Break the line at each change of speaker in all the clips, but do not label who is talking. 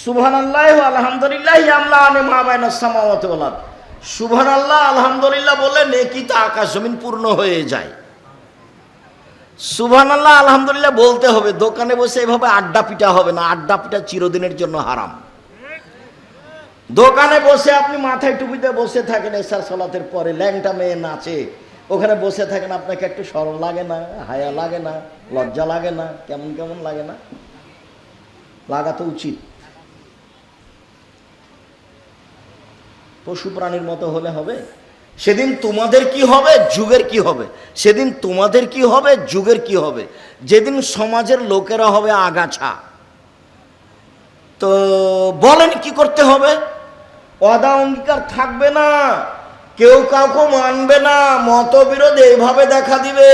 সুবহানাল্লাহ আলহামদুলিল্লাহ ইয়ামলাআনি মা বাইনাস সামাওয়াতি ওয়াল আরদ। সুবহানাল্লাহ আলহামদুলিল্লাহ বলে নেকিতে আকাশ জমিন পূর্ণ হয়ে যায়। সুবহানাল্লাহ আলহামদুলিল্লাহ বলতে হবে, দোকানে বসে এভাবে আড্ডা পিটা হবে না। আড্ডা পিটা চিরদিনের জন্য হারাম। দোকানে বসে আপনি মাথায় টুপিতে বসে থাকেন, এশার সালাতের পরে ল্যাংটা মেয়ে নাচে, ওখানে বসে থাকেন, আপনাকে একটু শরম লাগে না? হায়া লাগে না? লজ্জা লাগে না? কেমন কেমন লাগে না? লাগা তো উচিত। পশু প্রাণীর মতো হলে হবে? সেদিন তোমাদের কি হবে, যুগের কি হবে? সেদিন তোমাদের কি হবে, যুগের কি হবে? যেদিন সমাজের লোকেরা হবে আগাছা। তো বলেন কি করতে হবে? ওয়াদা অঙ্গীকার থাকবে না, কেউ কাউকে মানবে না, মতবিরোধ এইভাবে দেখা দিবে।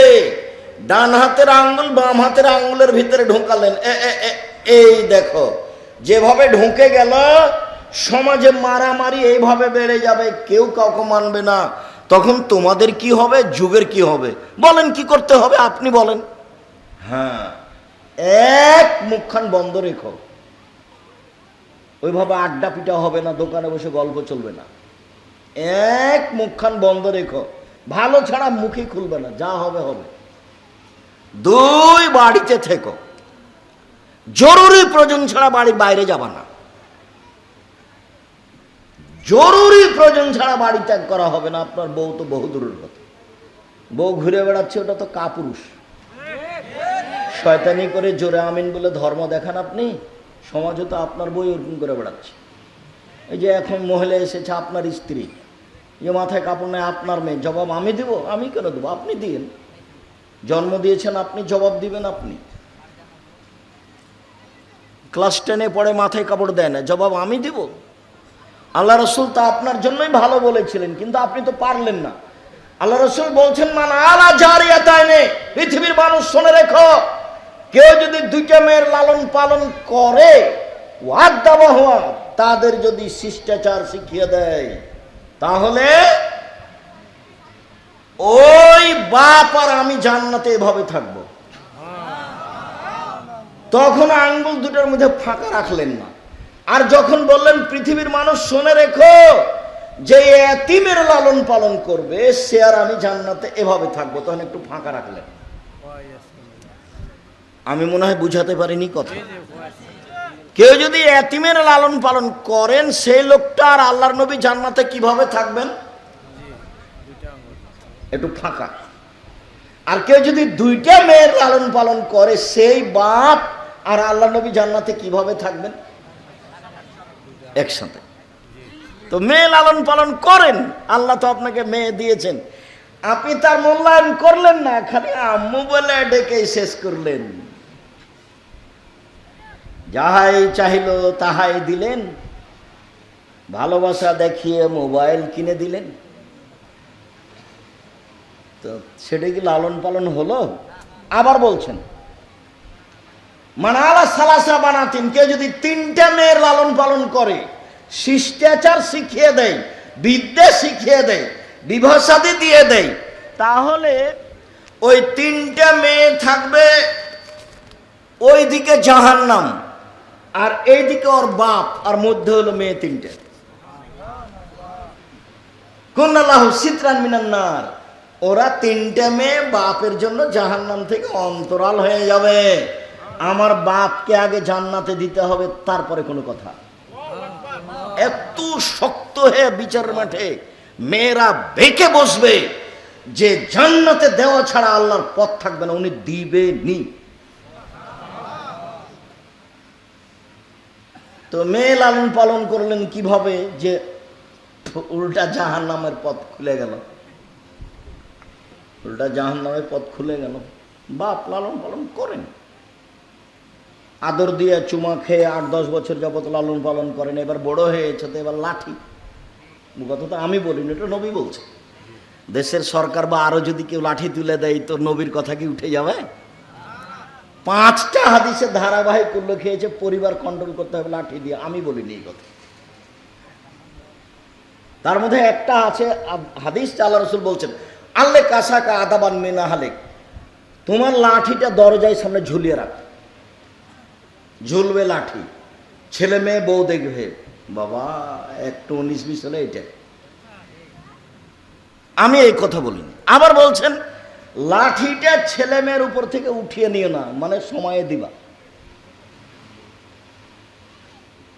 ডান হাতের আঙ্গুল বাম হাতের আঙ্গুলের ভিতরে ঢোকালেন, এই দেখো যেভাবে ঢুকে গেল, সমাজে মারামারি এইভাবে বেড়ে যাবে, কেউ কাউকে মানবে না। তখন তোমাদের কি হবে, যুগের কি হবে? বলেন কি করতে হবে, আপনি বলেন। হ্যাঁ, এক মুখখান বন্ধ রেখো। ওইভাবে আড্ডা পিটা হবে না, দোকানে বসে গল্প চলবে না। এক মুখখান বন্ধ রেখো, ভালো ছাড়া মুখই খুলবে না, যা হবে হবে। দুই, বাড়িতে থেকো, জরুরি প্রয়োজন ছাড়া বাড়ির বাইরে যাবা না। জরুরি প্রয়োজন ছাড়া বাড়ি ত্যাগ করা হবে না। আপনার বউ তো বহু দূরের কথা, বউ ঘুরে বেড়াচ্ছে, ওটা তো কাপুরুষ। শয়তানি করে জোরে আমিন বলে ধর্ম দেখান আপনি। সমাজে তো আপনার বই ওরকম করে বেড়াচ্ছে। এই যে এখন মহিলা এসেছে আপনার স্ত্রী, যে মাথায় কাপড় নেয় আপনার মেয়ে, জবাব আমি দেব? আমি কেন দেবো? আপনি দিন, জন্ম দিয়েছেন আপনি, জবাব দিবেন আপনি। ক্লাস 10-এ পড়ে মাথায় কাপড় দেয় না, জবাব আমি দেব? আল্লাহ রসুল তা আপনার জন্যই ভালো বলেছিলেন, কিন্তু আপনি তো পারলেন না। আল্লাহ রসুল বলছেন, মান আলা জারিয়াতাইনে, পৃথিবীর মানুষ শুনে রেখো, কেউ যদি দুইটা মেয়ের লালন পালন করে, ওয়াদাবাহুয়া, তাদের যদি শিষ্টাচার শিখিয়ে দেয়, তাহলে ওই বাপ আর আমি জান্নাতে এভাবে থাকবো। তখন আঙ্গুল দুটোর মধ্যে ফাঁকা রাখলেন না। আর যখন বললেন পৃথিবীর মানুষ শুনে রেখো, যে এতিমের লালন পালন করবে সে আর আমি জান্নাতে এভাবে থাকবো, তখন একটু ফাঁকা রাখলেন। আমি মনে হয় বুঝাতে পারিনি কথা। কেউ যদি এতিমের লালন পালন করেন, সেই লোকটা আর আল্লাহর নবী জান্নাতে কিভাবে থাকবেন? একটু ফাঁকা। আর কেউ যদি দুইটা মেয়ের লালন পালন করে, সেই বাপ আর আল্লাহর নবী জান্নাতে কিভাবে থাকবেন? একসাথে। তো মেয়ে লালন পালন করেন, আল্লাহ তো আপনাকে মেয়ে দিয়েছেন, আপনি তার মূল্যায়ন করলেন না, খালি আম্মু বলে ডেকেই শেষ করলেন। যাহাই চাইল তাহাই দিলেন, ভালোবাসা দেখিয়ে মোবাইল কিনে দিলেন। তো সেটা কি লালন পালন হলো? আবার বলছেন, মানালা সালাসা বানাতিন, কেউ যদি তিনটা মেয়ের লালন পালন করে, শিষ্টাচার শিখিয়ে দেয়, বিদ্যা শিখিয়ে দেয়, বিবাহ শাদী দিয়ে দেয়, তাহলে ওই তিনটা মেয়ে থাকবে ওইদিকে জাহান্নাম, আর এইদিকে ওর বাপ, আর মধ্যে হলো মেয়ে তিনটে। কুন্নাল্লাহু সিতরান মিনান নার, ওরা তিনটে মেয়ে বাপের জন্য জাহান্নাম থেকে অন্তরাল হয়ে যাবে। আমার বাপকে আগে জান্নাতে দিতে হবে, তারপরে কোনো কথা। এত শক্ত হয়ে বিচার মাঠে মেয়েরা বেঁকে বসবে যে জান্নাতে দেওয়া ছাড়া আল্লাহর পথ থাকবে না, উনি দিবেনই। তো মেয়ে লালন পালন করলেন কিভাবে, যে উল্টা জাহান্নামের পথ খুলে গেল, উল্টা জাহান্নামের পথ খুলে গেল। বাপ লালন পালন করেন, আদর দিয়ে চুমা খেয়ে 8-10 বছর যাবত লালন পালন করেন, এবার বড় হয়েছে তো এবার লাঠি। কথা তো আমি বলিনি, এটা নবী বলছে। দেশের সরকার বা আরো যদি কেউ লাঠি তুলে দেয়, তো নবীর কথা কি উঠে যাবে? 5টা হাদিসে ধারাবাহিক উল্লেখ হয়েছে পরিবার কন্ট্রোল করতে হবে লাঠি দিয়ে, আমি বলিনি এই কথা। তার মধ্যে একটা আছে হাদিস, আল্লাহ রাসূল বলছেন, আল্লে কাসাকা আদাবান মিনা হালেক, তোমার লাঠিটা দরজায় সামনে ঝুলিয়ে রাখ, ঝুলবে লাঠি, ছেলে মেয়ে বউ দেখবে, বাবা একটু 19-20 হলে এটা। আমি এই কথা বলিনি। আবার বলছেন লাঠিটা ছেলে মেয়ের উপর থেকে উঠিয়ে নিও না, মানে সময়ে দিবা।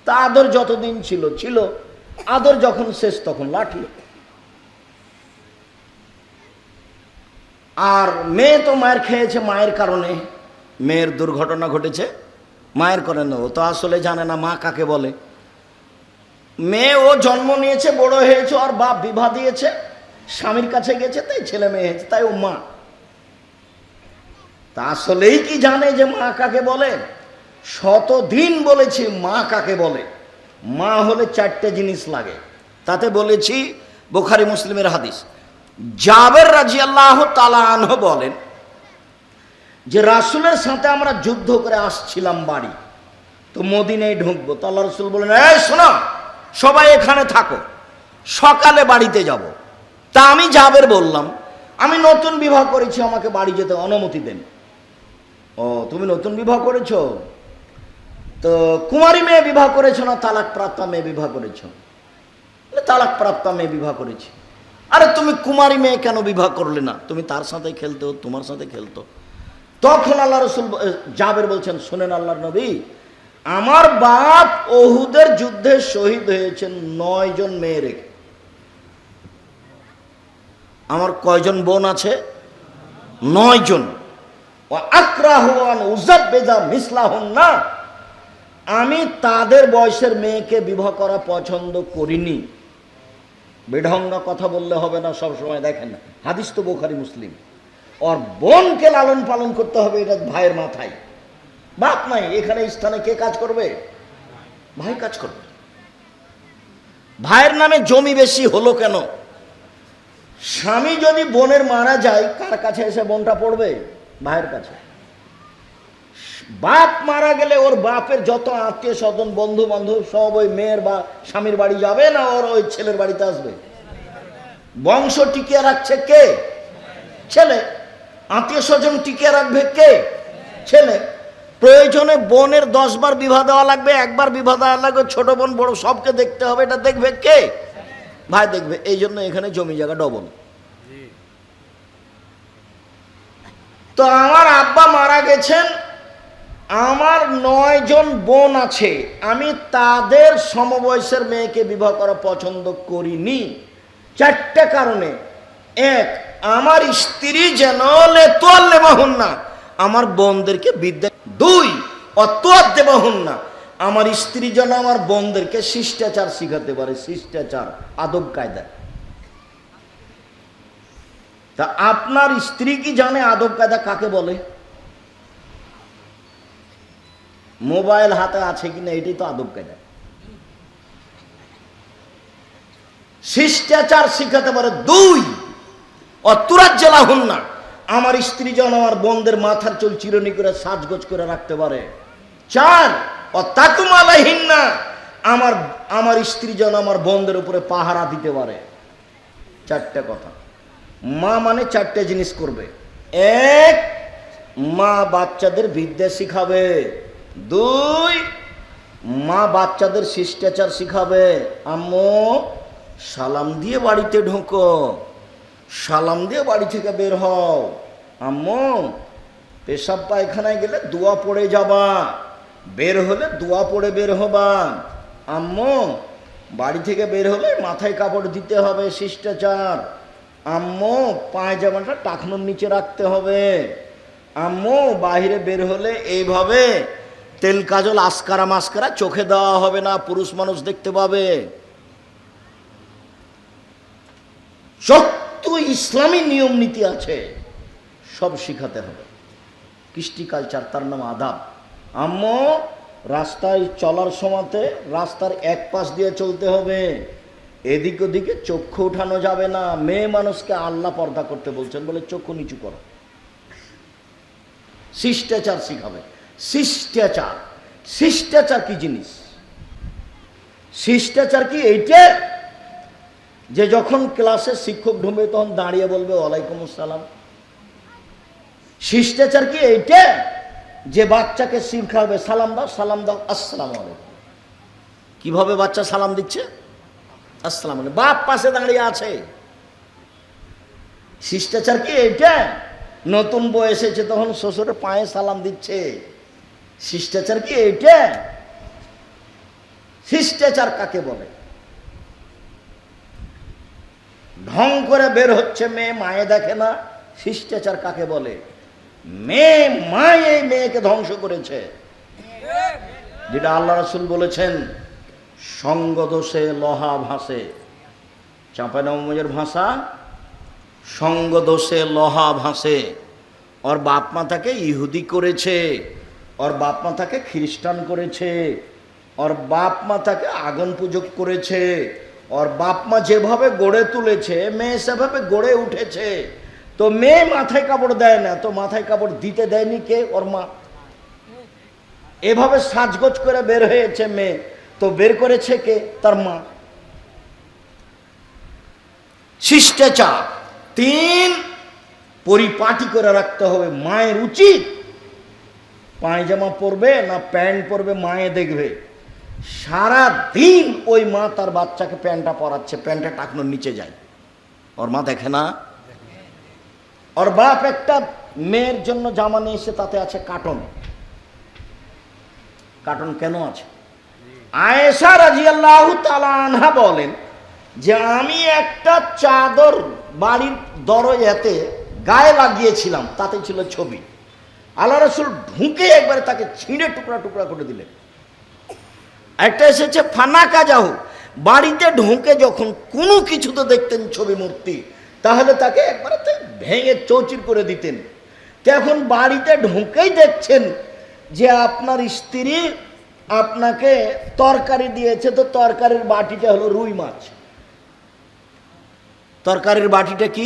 তা আদর যতদিন ছিল ছিল, আদর যখন শেষ তখন লাঠি। আর মেয়ে তো মায়ের খেয়েছে, মায়ের কারণে মেয়ের দুর্ঘটনা ঘটেছে, মায়ের কারণে। ও তো আসলে জানে না মা কাকে বলে। মেয়ে ও জন্ম নিয়েছে, বড় হয়েছে, আর বাপ বিবাহ দিয়েছে, স্বামীর কাছে গেছে, তাই ছেলে মেয়ে হয়েছে, তাই ও মা। তা আসলেই কি জানে যে মা কাকে বলে? শতদিন বলেছি মা কাকে বলে। মা হলে 4টে জিনিস লাগে। তাতে বলেছি বুখারী মুসলিমের হাদিস। জাবের রাদিয়াল্লাহু তাআলা আনহু বলেন যে রাসূলের সাথে আমরা যুদ্ধ করে আসছিলাম বাড়ি, তো মদিনায় ঢুকবো। তো আল্লাহ রাসূল বলেন, এই শোনো, সবাই এখানে থাকো, সকালে বাড়িতে যাব। তা আমি জাবের বললাম, আমি নতুন বিবাহ করেছি, আমাকে বাড়ি যেতে অনুমতি দেন। ও, তুমি নতুন বিবাহ করেছো? তো কুমারী মেয়ে বিবাহ করেছো না তালাক প্রাপ্তা মেয়ে বিবাহ করেছো? তালাক প্রাপ্তা মেয়ে বিবাহ করেছি। আরে তুমি কুমারী মেয়ে কেন বিবাহ করলে না? তুমি তার সাথে খেলতো, তোমার সাথে খেলতো। তখন আল্লাহ রাসূল জাবের বলছেন, শোনেন আল্লাহর নবী, আমার বাপ উহুদের যুদ্ধে শহীদ হয়েছেন 9 জন মেয়ে রেখে। আমার কয়জন বোন আছে? 9 জন। আমি তাদের বয়সের মেয়েকে বিবাহ করা পছন্দ করিনি। বেঢঙ্গা কথা বললে হবে না সব সময়। দেখেন না, হাদিস তো বুখারী মুসলিম। ওর বোনকে লালন পালন করতে হবে, এটা ভাইয়ের মাথায়। বাপ নাই, এখানে স্থানে কে কাজ করবে? ভাই কাজ করবে। ভাইয়ের নামে জমি বেশি হলো কেন? স্বামী যদি বোনের মারা যায়, কার কাছে এসে বোনটা পড়বে? ভাইয়ের কাছে। বাপ মারা গেলে ওর বাপের যত আত্মীয় স্বজন, বন্ধু বান্ধব সব ওই মেয়ের বা স্বামীর বাড়ি যাবে না ওর ওই ছেলের বাড়িতে আসবে? বংশ টিকিয়ে রাখছে কে? ছেলে। আত্মীয় স্বজন টিকিয়ে রাখবে কে? ছেলে। প্রয়োজনে বোনের 10 বার বিবাহ দেওয়া লাগবে, একবার বিবাহ দেওয়া লাগবে, ছোট বোন বড় সবকে দেখতে হবে, এটা দেখবে কে? ভাই দেখবে। এই জন্য এখানে জমি জায়গা ডবল। তো আমার আব্বা মারা গেছেন, আমার 9 জন বোন আছে, আমি তাদের সমবয়সের মেয়েকে বিবাহ করা পছন্দ করিনি 4টে কারণে। 1, আমার স্ত্রী যেন লেতুয়াল্লেমাহুন না, আমার বোনদেরকে বিদ্যা। 2, অতুয়াদ্দেবাহুন না, আমার স্ত্রী যেন আমার বোনদেরকে শিষ্টাচার শিখাতে পারে, শিষ্টাচার, আদব কায়দা। তা আপনার স্ত্রী কি জানে আদব কায়দা কাকে বলে? মোবাইল হাতে আছে কিনা এটাই তো আদব কায়দা। শিষ্টাচার শিখাতে পারে। 2, অতুরাজ্জালাহুন না, আমার স্ত্রী যেন আমার বোনদের মাথার চুল চিরুনি করে সাজগোজ করে রাখতে পারে। 4, অতাকুম আলাইহিন না, আমার স্ত্রী যেন আমার বোনদের উপরে পাহারা দিতে পারে। 4টে কথা। মা মানে 4টে জিনিস করবে। 1, মা বাচ্চাদের বিদ্যা শিখাবে। 2, মা বাচ্চাদের শিষ্টাচার শিখাবে। আম্মু সালাম দিয়ে বাড়িতে ঢোকো, সালাম দিয়ে বাড়ি থেকে বের হও। আম্মু পেশাব পায়খানায় গেলে দোয়া পড়ে যাবা, বের হলে দোয়া পড়ে বের হবা। আম্মু বাড়ি থেকে বের হলে মাথায় কাপড় দিতে হবে, শিষ্টাচার। আম্মু পায়জামাটা টাকনোর নিচে রাখতে হবে। আম্মু বাইরে বের হলে এইভাবে তেল কাজল আসকারা মাস্কারা চোখে দেওয়া হবে না, পুরুষ মানুষ দেখতে পাবে। যত ইসলামী নিয়ম নীতি আছে সব শিখাতে হবে। কৃষ্টি কালচার, তার নাম আদাব। আম্মু রাস্তায় চলার সময়তে রাস্তার এক পাশ দিয়ে চলতে হবে, এদিক ওদিকে চক্ষু উঠানো যাবে না। মেয়ে মানুষকে আল্লাহ পর্দা করতে বলছেন বলে চক্ষু নিচু করো। শিষ্টাচার শিখাবে। শিষ্টাচার, শিষ্টাচার কি জিনিস? শিষ্টাচার কি এইটা যে যখন ক্লাসে শিক্ষক ঢুকবে তখন দাঁড়িয়ে বলবে ওয়ালাইকুম আসসালাম? শিষ্টাচার কি এইটা যে বাচ্চাকে শিখাবে সালাম দাও, সালাম দাও, আসসালামু আলাইকুম? কিভাবে বাচ্চা সালাম দিচ্ছে? আসসালাম আলাইকুম। বাপ পাশে দাঁড়িয়ে আছে। শিষ্টাচার কি এইটা? নতুন বউ এসেছে তখন শ্বশুরের পায়ে সালাম দিচ্ছে, শিষ্টাচার কি এইটা? শিষ্টাচার কাকে বলে? ঢং করে বের হচ্ছে মেয়ে, মায়ে দেখে না, শিষ্টাচার কাকে বলে? মেয়ে মা এই মেয়েকে ধ্বংস করেছে। যেটা আল্লাহ রাসূল বলেছেন, সঙ্গ দোষে লোহা ভাসে। চাঁপাইনবাবগঞ্জের ভাষা, সঙ্গ দোষে লোহা ভাসে। ওর বাপ মা তাকে ইহুদি করেছে, ওর বাপ মা তাকে খ্রিস্টান করেছে, ওর বাপ মা তাকে আগুন পূজক করেছে, ওর বাপ মা যেভাবে গড়ে তুলেছে মেয়ে সেভাবে গড়ে উঠেছে। তো মেয়ে মাথায় কাপড় দেয় না, তো মাথায় কাপড় দিতে দেয়নি কে? ওর মা। এভাবে সাজগোজ করে বের হয়েছে মেয়ে, তো বের করেছে কে? তার মা। শিষ্টাচার 3, পরিপাটি করে রাখতে হবে। মায়ের উচিত পায়জামা পরবে না প্যান্ট পরবে, মায়ে দেখবে। সারা দিন ওই মা তার বাচ্চাকে প্যান্টটা পরাচ্ছে, প্যান্টটা টাকনোর নিচে যায়, ওর মা দেখে না। ওর বাপ একটা মেয়ের জন্য জামা নিয়ে এসে তাতে আছে কার্টন। কার্টন কেন আছে? আয়েশা রাদিয়াল্লাহু তাআলা আনহা বলেন যে আমি একটা চাদর বাড়ির দরজাতে গায়ে লাগিয়েছিলাম, তাতে ছিল ছবি। আল্লাহ রাসূল ঢুকে একবারে তাকে ছিঁড়ে টুকরা টুকরা করে দিলেন। একটা এসেছে ফানাকা যাহু, বাড়িতে ঢুকে যখন কোনো কিছুতে দেখতেন ছবি মূর্তি, তাহলে তাকে একবারে ভেঙে চৌচির করে দিতেন। তো এখন বাড়িতে ঢুকেই দেখছেন যে আপনার স্ত্রী আপনাকে তরকারি দিয়েছে, তো তরকারির বাটিটা হলো রুই মাছ। তরকারির বাটিটা কি?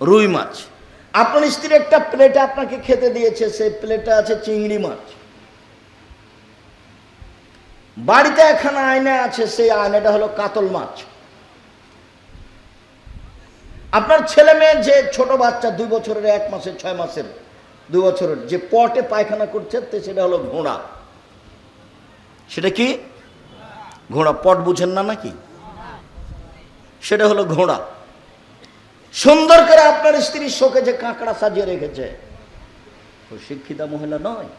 রুই মাছ। আপনার স্ত্রী একটা প্লেটে আপনাকে খেতে দিয়েছে, সেই প্লেটে আছে চিংড়ি মাছ। বাড়িতে এখন আয়না আছে, সেই আয়নাটা হলো কাতল মাছ। আপনার ছেলে মেয়ে যে ছোট বাচ্চা 2 বছরের, 1 মাসের, 6 মাসের, 2 বছরের, যে পটে পায়খানা করছে সেটা হলো ঘোড়া। সেটা কি? ঘোড়া। পট বুঝেন না নাকি? সেটা হলো ঘোড়া। সুন্দর করে আপনার স্ত্রী শোকে যে কাঁকড়া সাজিয়ে রেখেছে, ও শিক্ষিতা মহিলা নয়,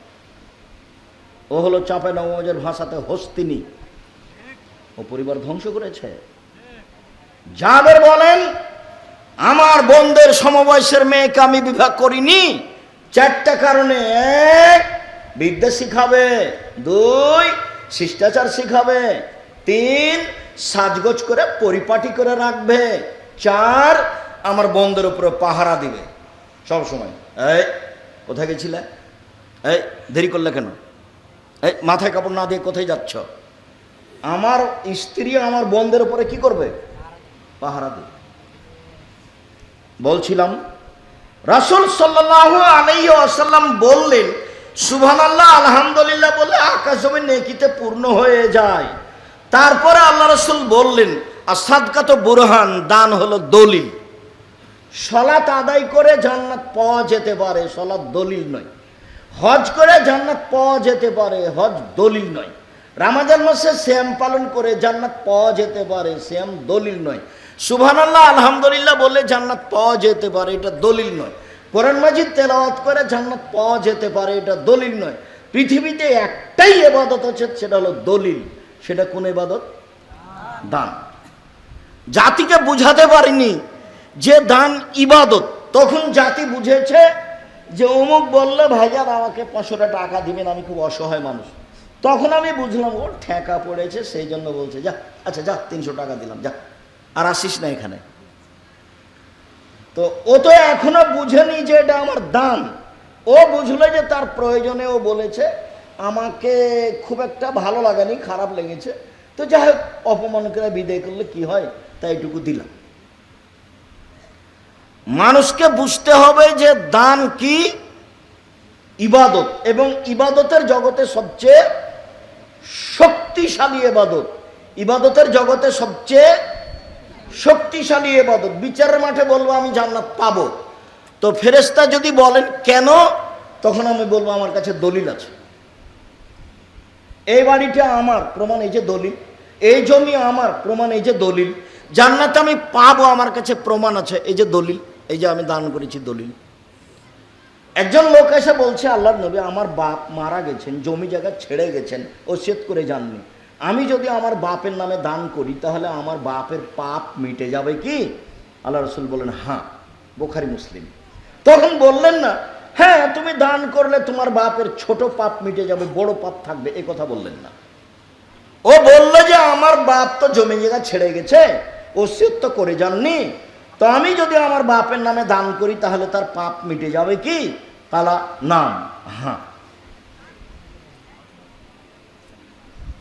ও হলো চাঁপাইনবাবগঞ্জের ভাষাতে হস্তিনী। ও পরিবার ধ্বংস করেছে। জাবের বলেন, আমার বোনদের সমবয়সের মেয়েকে আমি বিবাহ করিনি 4টা কারণে। 1, বিদ্যা শিখাবে। 2, শিষ্টাচার শিখাবে। 3, সাজগোজ করে পরিপাটি করে রাখবে। 4, আমার বোনদের উপরে পাহারা দিবে সব সময়। এই কোথায় গেছিলে? এই দেরি করলে কেন? এই মাথায় কাপড় না দিয়ে কোথায় যাচ্ছ? আমার স্ত্রী আমার বোনদের উপরে কি করবে? পাহারা দিবে। বলছিলাম রাসূল সাল্লাল্লাহু আলাইহি ওয়াসাল্লাম বললেন, সুবহানাল্লাহ আলহামদুলিল্লাহ বলে আকাশ জমিন নেকিতে পূর্ণ হয়ে যায়। তারপরে আল্লাহ রাসূল বললেন, আস-সাদকাতু বুরহান, দান হলো দলিল। সালাত আদায় করে জান্নাত পাওয়া যেতে পারে, সালাত দলিল নয়। হজ করে জান্নাত পাওয়া যেতে পারে, হজ দলিল নয়। রমজান মাসে সিয়াম পালন করে জান্নাত পাওয়া যেতে পারে, সিয়াম দলিল নয়। সুবহানাল্লাহ আলহামদুলিল্লাহ বলে জান্নাত পাওয়া যেতে পারে, এটা দলিল নয়। কোরআন মাজিদ তেলাওয়াত করে জান্নাত পাওয়া যেতে পারে, এটা দলিল নয়। পৃথিবীতে একটাই ইবাদত আছে, সেটা হলো দলিল। সেটা কোন ইবাদত? দান। জাতিকে বুঝাতে পারিনি যে দান ইবাদত, তখন জাতি বুঝেছে যে অমুক বললে ভাইজান আমাকে 500 টাকা দিবেন, আমি খুব অসহায় মানুষ। তখন আমি বুঝলাম ওর ঠেকা পড়েছে, সেই জন্য বলছে যা, আচ্ছা যা 300 টাকা দিলাম, যা আর আসিস না এখানে। তো ও তো এখনো বুঝেনি যে এটা আমার দান। ও বুঝলো যে তার প্রয়োজনে ও বলেছে, আমাকে খুব একটা ভালো লাগেনি, খারাপ লেগেছে, তো যাই হোক অপমান করে বিদায় করলে কি হয়, তাই এটুকু দিলাম। মানুষকে বুঝতে হবে যে দান কি? ইবাদত, এবং ইবাদতের জগতে সবচেয়ে শক্তিশালী ইবাদত। ইবাদতের জগতে সবচেয়ে শক্তিশালী ইবাদত। বিচারের মাঠে বলবো আমি জান্নাত পাবো, তো ফেরেশতা যদি বলেন কেন, তখন আমি বলবো আমার কাছে দলিল আছে। এই বাড়িটা আমার, প্রমাণ এই যে দলিল। এই জমি আমার, প্রমাণ এই যে দলিল। জান্নাতে আমি পাবো, আমার কাছে প্রমাণ আছে, এই যে দলিল, এই যে আমি দান করেছি দলিল। একজন লোক এসে বলছে, আল্লাহর নবী আমার বাপ মারা গেছেন, জমি জায়গা ছেড়ে গেছেন, ওসিয়ত করে যাননি, আমি যদি আমার বাপের নামে দান করি তাহলে আমার বাপের পাপ মিটে যাবে কি? আল্লাহ রসুল বললেন হ্যাঁ, বুখারী মুসলিম। তখন বললেন না হ্যাঁ তুমি দান করলে তোমার বাপের ছোট পাপ মিটে যাবে, বড় পাপ থাকবে, এই কথা বললেন না। ও বললো যে আমার বাপ তো জমি জায়গা ছেড়ে গেছে, ওসিয়ত তো করে যাননি, তো আমি যদি আমার বাপের নামে দান করি তাহলে তার পাপ মিটে যাবে কি? কালা নাম, হ্যাঁ।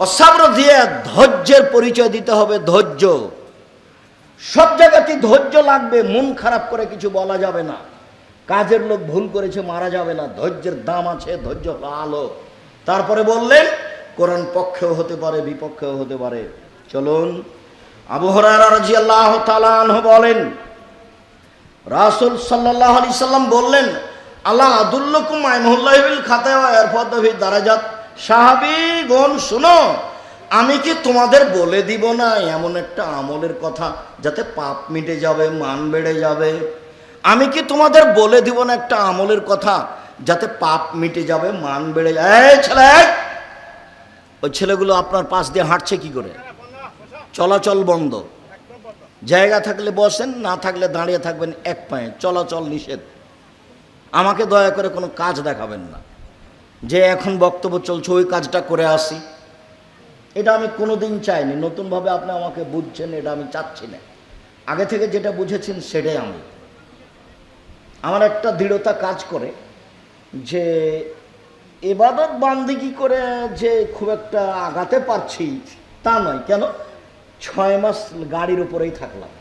অসাব্র দিয়ে ধৈর্যের পরিচয় দিতে হবে, ধৈর্য। সব জায়গাতেই ধৈর্য লাগবে, মন খারাপ করে কিছু বলা যাবে না। কাজের লোক ভুল করেছে মারা যাবে না, ধৈর্যের দাম আছে, ধৈর্য হলো আলো। তারপরে বললেন কোরআন পক্ষেও হতে পারে বিপক্ষেও হতে পারে। চলুন, আবু হুরায়রা রাদিয়াল্লাহু তাআলা আনহু বলেন রাসূল সাল্লাল্লাহু আলাইহি সাল্লাম বললেন আল্লাহ আদুল্লুকুম আইমুল্লাহি বিল খাতায়া ওয়া ইয়ারফাদু ফি দারাজাত। সাহাবীগণ শুনো, আমি কি তোমাদের বলে দিব না এমন একটা আমলের কথা যাতে পাপ মিটে যাবে, মান বেড়ে যাবে? আমি কি তোমাদের বলে দিব না একটা আমলের কথা যাতে পাপ মিটে যাবে, মান বেড়ে যাবে? এই ছেলে, ওই ছেলেগুলো আপনার পাশ দিয়ে হাঁটছে কি করে? চলাচল বন্ধ, জায়গা থাকলে বসেন, না থাকলে দাঁড়িয়ে থাকবেন এক পায়ে, চলাচল নিষেধ। আমাকে দয়া করে কোনো কাজ দেখাবেন না যে এখন বক্তব্য চলছে ওই কাজটা করে আসি, এটা আমি কোনোদিন চাইনি। নতুনভাবে আপনি আমাকে বুঝছেন, এটা আমি চাচ্ছি না। আগে থেকে যেটা বুঝেছেন সেটাই আমি। আমার একটা দৃঢ়তা কাজ করে যে ইবাদত বান্দিগি করে যে খুব একটা আগাতে পারছি তা নয়। কেন? 6 মাস গাড়ির উপরেই থাকলাম,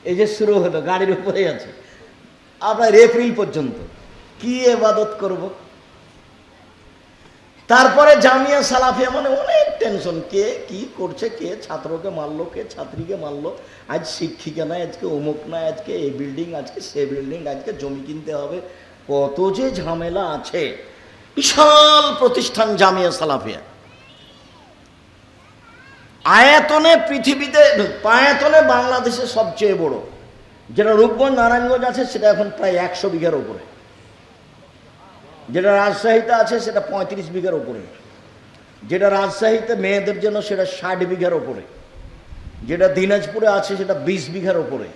এই যে শুরু হলো গাড়ির উপরেই আছে আপনার এপ্রিল পর্যন্ত, কি ইবাদত করব? তারপরে জামিয়া সালাফিয়া মানে অনেক টেনশন, কে কি করছে, কে ছাত্রকে মারলো, কে ছাত্রীকে মারলো, আজ শিক্ষিকা নাই, আজকে অমুক নাই, আজকে এই বিল্ডিং, আজকে সে বিল্ডিং, আজকে জমি কিনতে হবে, কত যে ঝামেলা আছে। বিশাল প্রতিষ্ঠান জামিয়া সালাফিয়া, আয়তনে পৃথিবীতে, আয়তনে বাংলাদেশে সবচেয়ে বড়। যেটা রূপগঞ্জ নারায়ণগঞ্জ আছে সেটা এখন প্রায় 100 বিঘার ওপরে, যেটা রাজশাহীতে আছে সেটা 35 বিঘার ওপরে, যেটা রাজশাহীতে মেয়েদের জন্য সেটা 60 বিঘার ওপরে, যেটা দিনাজপুরে আছে সেটা 20 বিঘার ওপরে।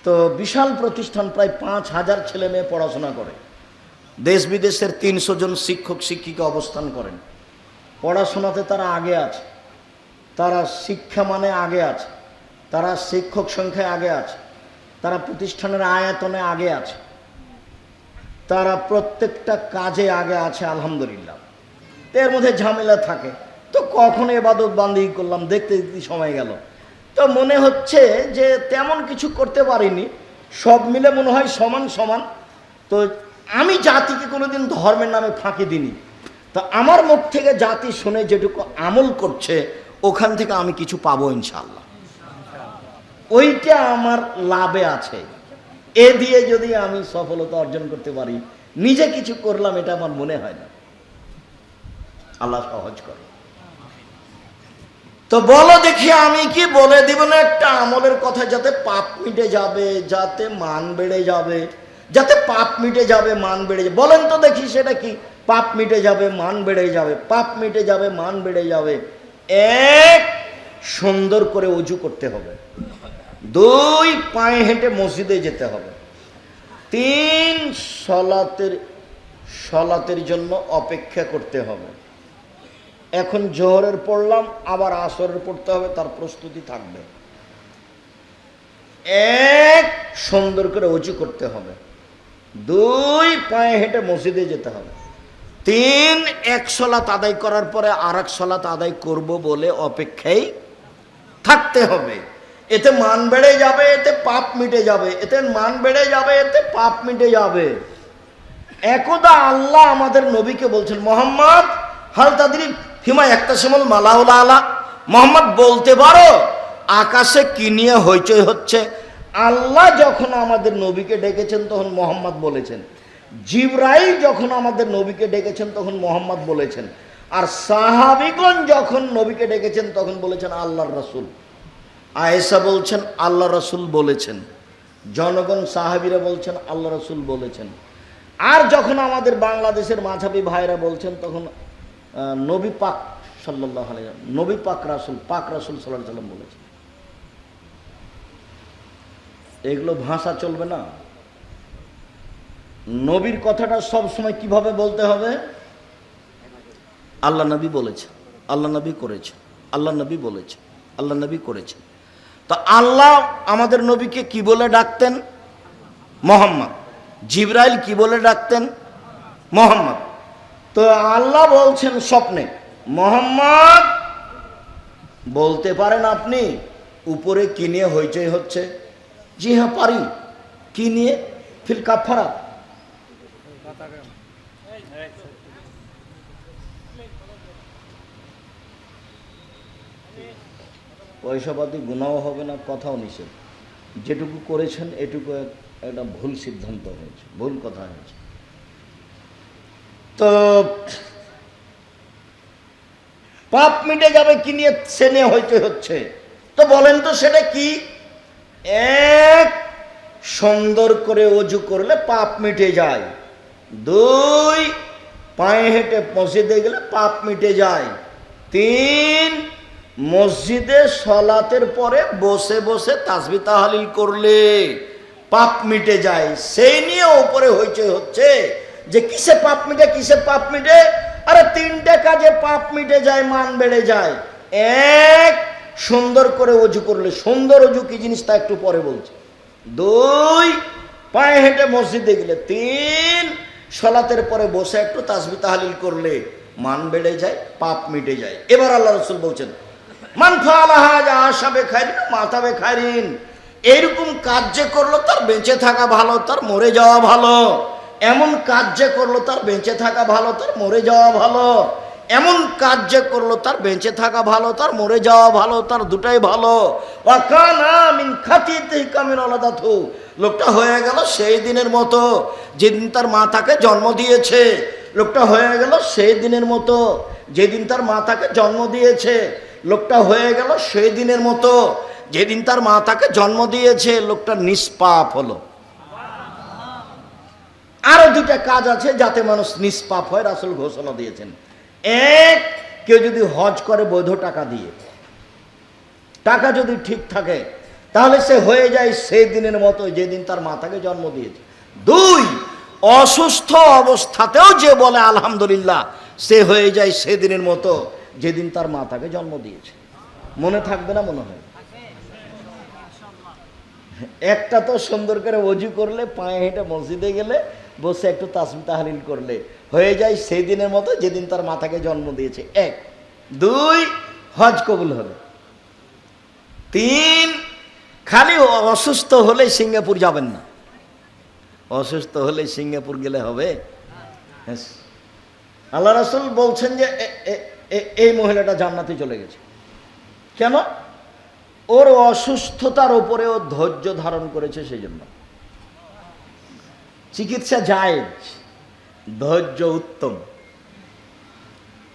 তো বিশাল প্রতিষ্ঠান, প্রায় 5000 ছেলে মেয়ে পড়াশোনা করে, দেশ বিদেশের 300 জন শিক্ষক শিক্ষিকা অবস্থান করেন। পড়াশোনাতে তারা আগে আছে, তারা শিক্ষা মানে আগে আছে, তারা শিক্ষক সংখ্যায় আগে আছে, তারা প্রতিষ্ঠানের আয়তনে আগে আছে, তারা প্রত্যেকটা কাজে আগে আছে আলহামদুলিল্লাহ। এর মধ্যে ঝামেলা থাকে, তো কখন ইবাদত বান্দিগি করলাম দেখতে দেখতে সময় গেল, তো মনে হচ্ছে যে তেমন কিছু করতে পারিনি, সব মিলে মনে হয় সমান সমান। তো আমি জাতিকে কোনোদিন ধর্মের নামে ফাঁকি দিইনি, তো আমার মুখ থেকে জাতি শুনে যেটুকু আমল করছে ওখান থেকে আমি কিছু পাবো ইনশাআল্লাহ, ওইটা আমার লাভে আছে। এ দিয়ে যদি আমি সফলতা অর্জন করতে পারি, নিজে কিছু করলাম এটা আমার মনে হয় না। আল্লাহ সহজ করে। তো বলো দেখি, আমি কি বলে দিব না একটা আমলের কথা যাতে পাপ মিটে যাবে, যাতে মান বেড়ে যাবে, যাতে পাপ মিটে যাবে, মান বেড়ে যাবে? বলেন তো দেখি সেটা কি? পাপ মিটে যাবে, মান বেড়ে যাবে, পাপ মিটে যাবে, মান বেড়ে যাবে। 1, সুন্দর করে ওযু করতে হবে। 2, পায়ে হেঁটে মসজিদে যেতে হবে। 3, সলাতের জন্য অপেক্ষা করতে হবে। এখন জোহরের পড়লাম, আবার আসরের পড়তে হবে, তার প্রস্তুতি থাকবে। 1, সুন্দর করে ওযু করতে হবে। 2, পায়ে হেঁটে মসজিদে যেতে হবে। 3, এক সালাত আদায় করার পরে আর এক সালাত আদায় করব বলে অপেক্ষায় থাকতে হবে। এতে মান বেড়ে যাবে, এতে পাপ মিটে যাবে, এতে মান বেড়ে যাবে, এতে পাপ মিটে যাবে। একদা আল্লাহ আমাদের নবীকে বলছেন, মোহাম্মদ হাল তাদরি ফিমা ইয়াকতাসিমুল মালাউল আলা, মোহাম্মদ বলতে পারো আকাশে কি নিয়ে হইচই হচ্ছে? আল্লাহ যখন আমাদের নবীকে ডেকেছেন তখন মোহাম্মদ বলেছেন জিবরাইল যখন আমাদের নবীকে ডেকেছেন তখন মোহাম্মদ বলেছেন, আর সাহাবীগণ যখন নবীকে ডেকেছেন তখন বলেছেন আল্লাহর রাসূল। আয়েশা বলছেন আল্লাহ রাসূল বলেছেন, জনগণ সাহাবীরা বলছেন আল্লাহ রাসূল বলেছেন। আর যখন আমাদের বাংলাদেশের মাঝাবি ভাইরা বলছেন তখন নবী পাক সাল্লাল্লাহু আলাইহি ওয়াসাল্লাম, নবী পাক রাসূল সাল্লাল্লাহু আলাইহি ওয়াসাল্লাম বলেছেন। এগুলো ভাষা চলবে না। নবীর কথাটা সব সময় কিভাবে বলতে হবে? আল্লাহ নবী বলেছে, আল্লাহ নবী করেছে, আল্লাহ নবী বলেছে, আল্লাহ নবী করেছে। তো আল্লাহ আমাদের নবীকে কি বলে ডাকতেন? মোহাম্মদ। জিবরাইল কি বলে ডাকতেন? মোহাম্মদ। তো আল্লাহ বলছেন স্বপ্নে, মোহাম্মদ বলতে পারেন আপনি উপরে কি নিয়ে হইচই হচ্ছে? জি হ্যাঁ পারি। কি নিয়ে? ফিল কাফারা। পয়সাপাতি গুনাও হবে না, কথাও নিষেধ। যেটুকু করেছেন এটুকু একটা ভুল সিদ্ধান্ত হয়েছে, ভুল কথা হয়েছে। তো পাপ মিটে যাবে কি নিয়ে সে নিয়ে হইতে হচ্ছে? তো বলেন তো সেটা কি? এক, সুন্দর করে ওযু করলে পাপ মিটে যায়। দুই, পায়ে হেঁটে মসজিদে গেলে পাপ মিটে যায়। তিন, মসজিদে সলাতের পরে বসে বসে তাসবিহ তাহলিল করলে পাপ মিটে যায়। সেই নিয়ে উপরে হইচই হচ্ছে যে কিসে পাপ মিটে, কিসে পাপ মিটে। আরে তিনটে কাজে পাপ মিটে যায়, মান বেড়ে যায়। এক, সুন্দর করে ওযু করলে। সুন্দর ওযু কি জিনিস তা একটু পরে বলছে। দুই, পায়ে হেঁটে মসজিদে গেলে। তিন, সলাতের পরে বসে একটু তাসবিহ তাহলিল করলে মান বেড়ে যায়, পাপ মিটে যায়। এবার আল্লাহ রাসূল বলছেন, মান ফাআলা হাযা আশা বিখাইরিন মাতা বিখাইরিন। এইরকম কাজ যে করলো তার বেঁচে থাকা ভালো, তার মরে যাওয়া ভালো। এমন কাজ যে করলো তার বেঁচে থাকা ভালো, তার মরে যাওয়া ভালো। এমন কাজ যে করলো তার বেঁচে থাকা ভালো, তার মরে যাওয়া ভালো, তার দুটাই ভালো। ওয়া কানা মিন খাতিতিহি কামিন ওয়ালাদাতহু। লোকটা হয়ে গেল সেই দিনের মতো যেদিন তার মা তাকে জন্ম দিয়েছে। লোকটা হয়ে গেল সেই দিনের মতো যেদিন তার মা তাকে জন্ম দিয়েছে। লোকটা হয়ে গেল সেই দিনের মতো যেদিন তার মা তাকে জন্ম দিয়েছে। লোকটা নিষ্পাপ হলো। আরো দুটা কাজ আছে যাতে মানুষ নিষ্পাপ হয়, রাসূল ঘোষণা দিয়েছেন। এক, কেউ যদি হজ করে বৈধ টাকা দিয়ে, টাকা যদি ঠিক থাকে তাহলে সে হয়ে যায় সেই দিনের মতো যেদিন তার মা তাকে জন্ম দিয়েছে। দুই, অসুস্থ অবস্থাতেও যে বলে আলহামদুলিল্লাহ সে হয়ে যায় সেদিনের মতো যেদিন তার মা তাকে জন্ম দিয়েছে। মনে থাকবে না মনে হয়? একটা তো সুন্দর করে ওযু করলে, পায়ে হেঁটে মসজিদে গেলে, বসে একটু তাসবিহ তাহলিল করলে হয়ে যায় সেই দিনের মতো যেদিন তার মাতাকে জন্ম দিয়েছে। এক। দুই, হজ কবুল হবে। তিন, খালি অসুস্থ হলে সিঙ্গাপুর যাবেন না। অসুস্থ হলে সিঙ্গাপুর গেলে হবে? আল্লাহ রাসূল বলছেন যে এই মহিলাটা জান্নাতে চলে গেছে। কেন? ওর অসুস্থতার উপরে ও ধৈর্য ধারণ করেছে, সেই জন্য। চিকিৎসা জায়েজ, ধৈর্য উত্তম।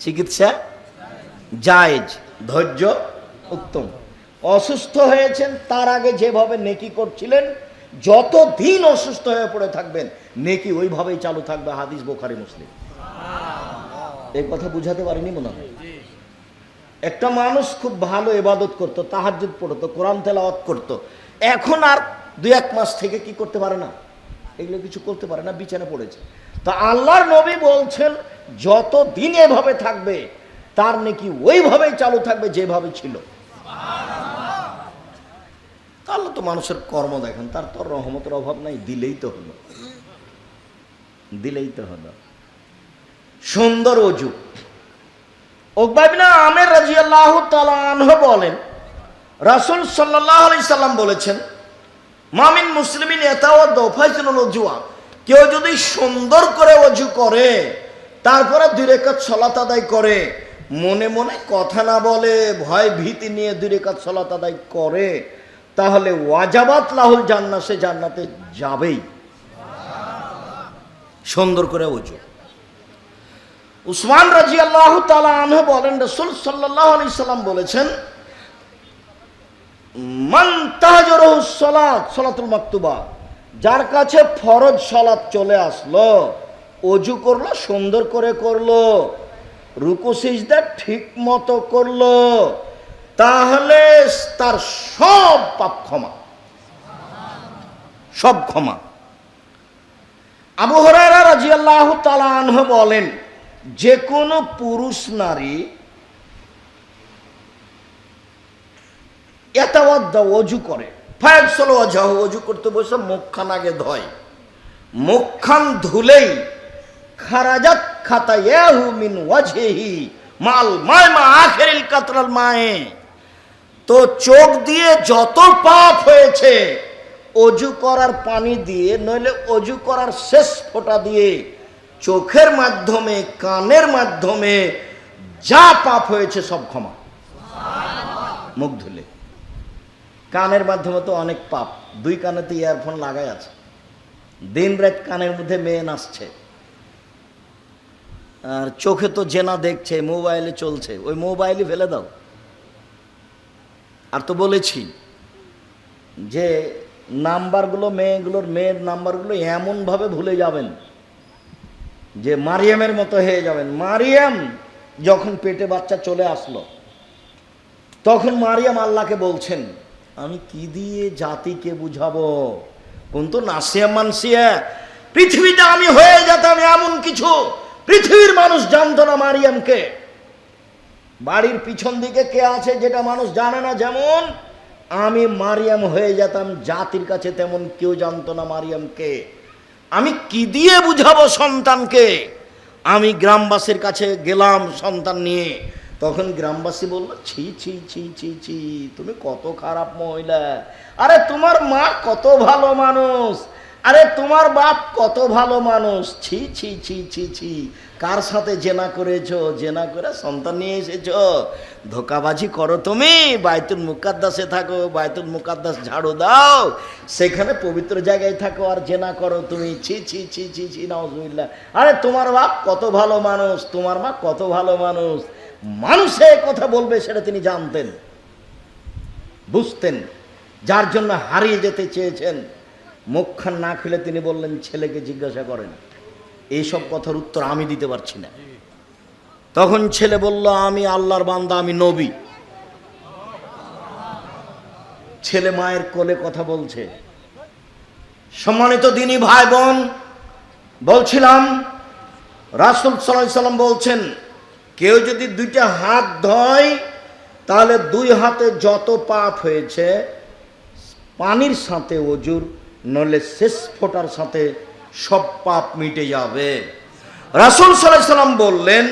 চিকিৎসা জায়েজ, ধৈর্য উত্তম। অসুস্থ হয়েছেন তার আগে যেভাবে নেকি করছিলেন, যতদিন অসুস্থ হয়ে পড়ে থাকবেন নেকি ওইভাবেই চালু থাকবে। হাদিস বুখারী মুসলিম। এই কথা বুঝাতে পারিনি মনে হয়? একটা মানুষ খুব ভালো ইবাদত করত, তাহাজ্জুদ পড়তো, কোরআন তেলাওয়াত করতো, এখন আর 2-1 মাস থেকে কি করতে পারে না, এগুলো কিছু করতে পারে না, বিছানা পড়েছে। তা আল্লাহর নবী বলছেন যতদিন এভাবে থাকবে তার নাকি ওইভাবেই চালু থাকবে যেভাবে ছিল। আল্লাহ তো মানুষের কর্ম দেখেন, তার তো রহমতের অভাব নাই, দিলেই তো হলো, দিলেই তো হলো। সুন্দর ওযু। উকবা ইবনে আমির রাদিয়াল্লাহু তাআলা আনহু বলেন, রাসূল সাল্লাল্লাহু আলাইহি সাল্লাম বলেছেন, মামিন মুসলিমিন ইয়াতাওয়াদ্দা ফায়সানুল ওযুয়া। কেউ যদি সুন্দর করে ওযু করে তারপরে 2 রাকাত সালাত আদায় করে, মনে মনে কথা না বলে, ভয় ভীতি নিয়ে 2 রাকাত সালাত আদায় করে, তাহলে ওয়াজাবাত লাহুল জান্নাহ, সে জান্নাতে যাবেই। সুন্দর করে অজু। উসমান রাদিয়াল্লাহু তাআলা আনহু বলেন, রাসূল সাল্লাল্লাহু আলাইহি সাল্লাম বলেছেন, মান তাহাজ্জারহু সালাত সালাতুল মাকতুবা, যার কাছে ফরজ সালাত চলে আসলো, অজু করলো, সুন্দর করে করলো, রুকু সিজদা ঠিক মতো করলো, তাহলে তার সব পাপ ক্ষমা, সব ক্ষমা। আবু হুরায়রা রাদিয়াল্লাহু তাআলা আনহু বলেন, যে কোনো পুরুষ নারী ইয়াতাওয়াদ্দা, অজু করে, ফায়াগসিলু ওয়াজহাহু, অজু করতে বসে মুখখান আগে ধয়, মুখখান ধুলেই খারাজাত খাতায়াহু মিন ওয়াজহিহি মাল মায় মা আখিরিল কাতরাল মায়ে, তো চোখ দিয়ে যত পাপ হয়েছে অজু করার পানি দিয়ে, নইলে অজু করার শেষ ফোঁটা দিয়ে, চোখের মাধ্যমে, কানের মাধ্যমে যা পাপ হয়েছে সব ক্ষমা। মুখ ধুলে, কানের মাধ্যমে তো অনেক পাপ, দুই কানেতে ইয়ারফোন লাগাই আছে, দিন রাত কানের মধ্যে মেয়ে নাচছে, আর চোখে তো জেনা দেখছে, মোবাইলে চলছে, ওই মোবাইলে ফেলে দাও। আর তো বলেছি যে নাম্বারগুলো, মেয়ের নাম্বারগুলো এমনভাবে ভুলে যাবেন যে মারিয়ামের মতো হয়ে যাবেন। মারিয়াম যখন পেটে বাচ্চা চলে আসলো, তখন মারিয়াম আল্লাহকে বলছেন, আমি কি দিয়ে জাতিকে বুঝাবো, কোন তো নাসিয়া মানসিয়া, পৃথিবীতে আমি হয়ে যেতাম এমন কিছু পৃথিবীর মানুষ জানতো না মারিয়ামকে। বাড়ির পিছন দিকে কে আছে যেটা মানুষ জানে না, যেমন আমি মারিয়াম হয়ে যেতাম, জাতির কাছে তেমন কেউ জানতো না মারিয়ামকে। আমি কি দিয়ে বুঝাবো সন্তানকে? আমি গ্রামবাসীর কাছে গেলাম সন্তান নিয়ে, তখন গ্রামবাসী বলল, ছি ছি ছি ছি ছি, তুমি কত খারাপ মহিলা, আরে তোমার মা কত ভালো মানুষ, আরে তোমার বাপ কত ভালো মানুষ, ছি ছি ছি ছি ছি, কার সাথে জেনা করেছো, জেনা করে সন্তান নিয়ে এসেছো, ধোকাবাজি করো তুমি, বাইতুল মুকাদ্দাসে থাকো, বাইতুল মুকাদ্দাস ঝাড়ু দাও, সেখানে পবিত্র জায়গায় থাকো, আর জেনা করো তুমি, ছি ছি ছি ছি ছি, নাউজুবিল্লাহ। আরে তোমার বাপ কত ভালো মানুষ, তোমার মা কত ভালো মানুষ। মানুষে কথা বলবে সেটা তিনি জানতেন, বুঝতেন, যার জন্য হারিয়ে যেতে চেয়েছেন। মুখখান না খুলে তিনি বললেন, ছেলেকে জিজ্ঞাসা করেন। এইসব কথার উত্তর আমি দিতে পারছি না। তখন ছেলে বলল, আমি আল্লাহর বান্দা, আমি নবী। ছেলে মায়ের কোলে কথা বলছে। সম্মানিত দিনী ভাই বোন, বলছিলাম রাসূল সাল্লাল্লাহু আলাইহি সাল্লাম বলছেন, কেউ যদি দুইটা হাত ধয়, তাহলে দুই হাতে যত পাপ হয়েছে পানির সাথে অজুর, নলে শেষ ফোঁটার সাথে সব পাপ মিটে যাবে। রাসূল সাল্লাল্লাহু আলাইহি সাল্লাম বললেন,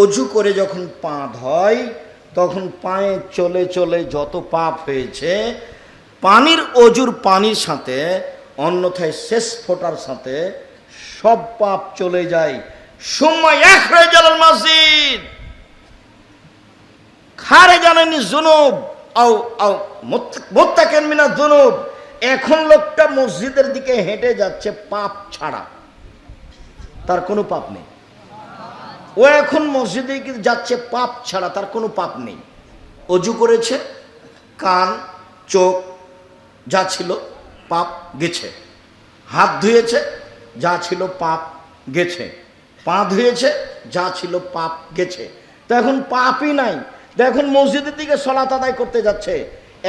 অজু করে যখন পা ধয়, তখন পায়ে চলে চলে যত পাপ হয়েছে পানির, অজুর পানির সাথে, অন্যথায় শেষ ফোঁটার সাথে সব পাপ চলে যায়। সুম্মা ইয়াখরাজাল মাসজিদ খারেজান যুনুব আও আও মুত্তাকিন মিনাজ যুনুব। এখন লোকটা মসজিদের দিকে হেঁটে যাচ্ছে পাপ ছাড়া, তার কোনো পাপ নেই। ও এখন মসজিদে যাচ্ছে পাপ ছাড়া, তার কোনো পাপ নেই। অজু করেছে, কান চোখ যা ছিল পাপ গেছে, হাত ধুয়েছে, যা ছিল পাপ গেছে, পা ধুয়েছে, যা ছিল পাপ গেছে, তো এখন পাপই নাই। তো এখন মসজিদের দিকে সলাত আদায় করতে যাচ্ছে,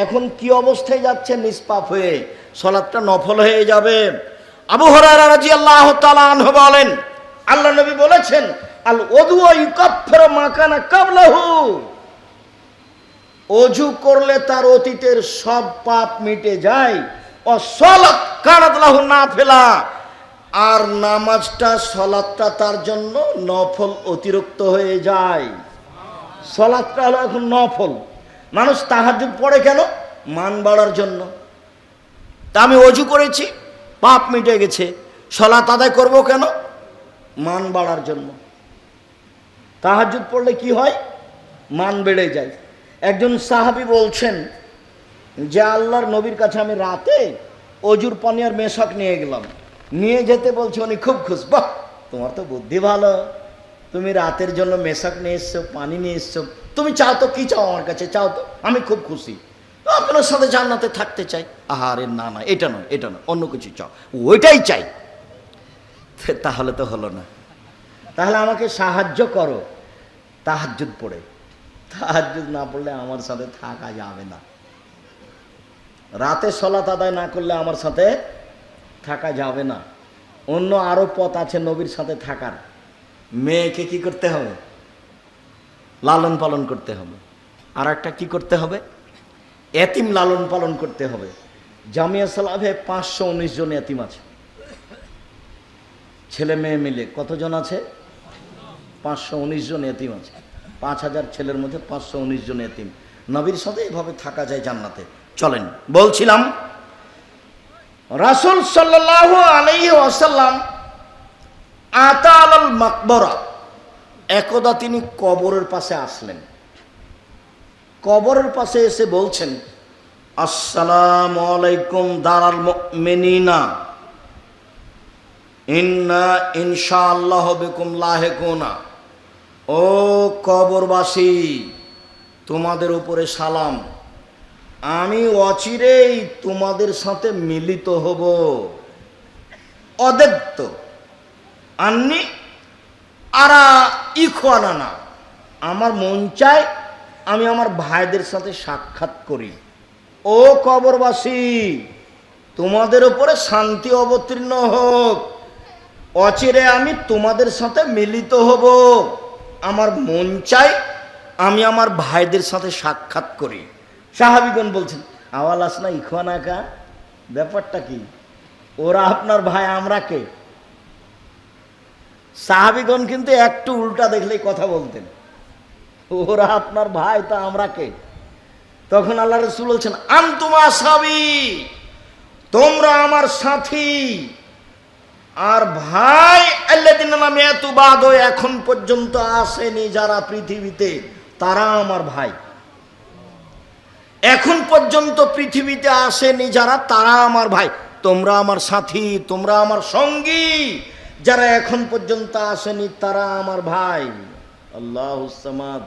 এখন কি অবস্থায় যাচ্ছে? নিষ্পাপ হয়ে। সলাতটা নফল হয়ে যাবে। আবু হুরায়রা রাদিয়াল্লাহু তাআলা আনহু বলেন, আল্লাহ নবী বলেছেন, আল ওযু ইউকাফিরু মা কানা ক্বাবলাহু, অজু করলে তার অতীতের সব পাপ মিটে যায়। ও সালাত কানাত লাহু নাফিলা, আর নামাজটা, সলাতটা তার জন্য নফল অতিরিক্ত হয়ে যায়। সলাতটা হলো এখন নফল। মানুষ তাহাজ্জুদ পড়ে কেন? মান বাড়ার জন্য। তা আমি অজু করেছি, পাপ মিটে গেছে, সলাত আদায় করব কেন? মান বাড়ার জন্য। তাহাজ্জুদ পড়লে কি হয়? মান বেড়ে যায়। একজন সাহাবী বলছেন যে, আল্লাহর নবীর কাছে আমি রাতে অজুর পানি আর মেশক নিয়ে গেলাম, নিয়ে যেতে বলছে, উনি খুব খুশ। বাহ, তোমার তো বুদ্ধি ভালো, তুমি রাতের জন্য মেশাক নিয়ে এসছো, পানি নিয়ে এসছো, তুমি চাও তো, কি চাও আমার কাছে, চাও তো, আমি খুব খুশি, আপনার সাথে জান্নাতে থাকতে চাই। আহারে না না, এটা নয়, এটা নয়, অন্য কিছু চাও, ওইটাই চাই। তাহলে তো হলো না, তাহলে আমাকে সাহায্য করো তাহাজ্জুদ পড়ে। তাহাজ্জুদ না পড়লে আমার সাথে থাকা যাবে না, রাতে সালাত আদায় না করলে আমার সাথে থাকা যাবে না। অন্য আরো পথ আছে নবীর সাথে থাকার। মেয়েকে কি করতে হবে? লালন পালন করতে হবে। আর একটা কি করতে হবে? এতিম লালন পালন করতে হবে। জামিয়া সালাফে 519 জন এতিম আছে, ছেলে মেয়ে মিলে কতজন আছে? 519 জন এতিম আছে। 5000 ছেলের মধ্যে 519 জন এতিম। নবীর সাথে এভাবে থাকা যায় জান্নাতে। চলেন, বলছিলাম রাসূল সাল্লাল্লাহু আলাইহি ওয়াসাল্লাম আতা আলাল মাকবরা, একদা তিনি কবরের পাশে আসলেন। কবরের পাশে এসে বলছেন, আসসালামু আলাইকুম দারাল মুমিনিনা ইন্না ইনশাআল্লাহ বিকুম লাহিকুনা। ও কবরবাসী, তোমাদের উপরে সালাম, আমি অচিরেই তোমাদের সাথে মিলিত হব। অদেত্ত আন্নি আরা ইখওয়ানানা, আমার মন চায় আমি আমার ভাইদের সাথে সাক্ষাৎ করি। ও কবরবাসী, তোমাদের উপরে শান্তি অবতীর্ণ হোক, অচিরে আমি তোমাদের সাথে মিলিত হব, আমার মন চাই আমি আমার ভাইদের সাথে সাক্ষাৎ করি। সাহাবীগণ বলছেন, আওয়াল আসনা ইখওয়ানাকা, ব্যাপারটা কি? ওরা আপনার ভাই, আমরা কে? সাহাবীগণ কিন্তু একটু উল্টা দেখলেই কথা বলতেন, ওরা আপনার ভাই তা আমরা কে? তখন আল্লাহ রাসূল বলছেন, আনতুম আসহাবী, তোমরা আমার সাথী। আর ভাই আল্লাযিনা লাম ইয়াতু বাদ, এখন পর্যন্ত আসেনি যারা পৃথিবীতে, তারা আমার ভাই। এখন পর্যন্ত পৃথিবীতে আসেনি যারা, তারা আমার ভাই। তোমরা আমার সাথী, তোমরা আমার সঙ্গী, যারা এখন পর্যন্ত আসেনি তারা আমার ভাই। আল্লাহুস সামাদ।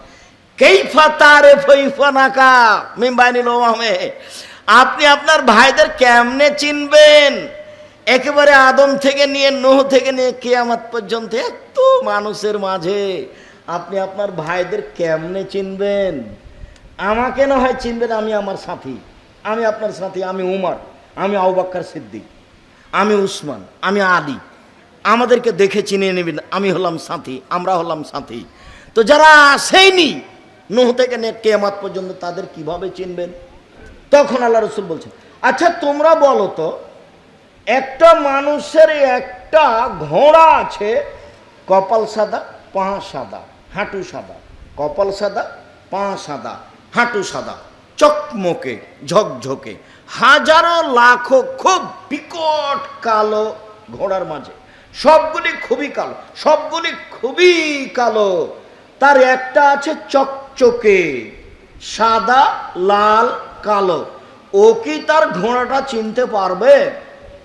কাইফা তারিফু ইখওয়ানাকা মিন বাইনিল উমামে, আপনি আপনার ভাইদের কেমনে চিনবেন? একেবারে আদম থেকে নিয়ে নূহ থেকে নিয়ে কিয়ামত পর্যন্ত এত মানুষের মাঝে আপনি আপনার ভাইদের কেমনে চিনবেন? আমাকে না হয় চিনবেন, আমি আমার সাথী, আমি আপনার সাথী, আমি উমর, আমি আবু বকর সিদ্দিক, আমি উসমান, আমি আলী, আমাদেরকে দেখে চিনে নেবেন, আমি হলাম সাথী, আমরা হলাম সাথী। তো যারা আসেনি নূহ থেকে নিয়ে কিয়ামত পর্যন্ত, তাদের কিভাবে চিনবেন? তখন আল্লাহ রাসূল বলছেন, আচ্ছা তোমরা বলো তো, একটা মানুষের একটা ঘোড়া আছে, কপাল সাদা, পা সাদা, হাঁটু সাদা, কপাল সাদা, পা সাদা, হাঁটু সাদা, চকমকে ঝকঝকে, হাজারো লাখো খুব বিকট কালো ঘোড়ার মাঝে, সবগুলি খুবই কালো, সবগুলি খুবই কালো, তার একটা আছে চকচকে সাদা, লাল, কালো। ও কি তার ঘোড়াটা চিনতে পারবে?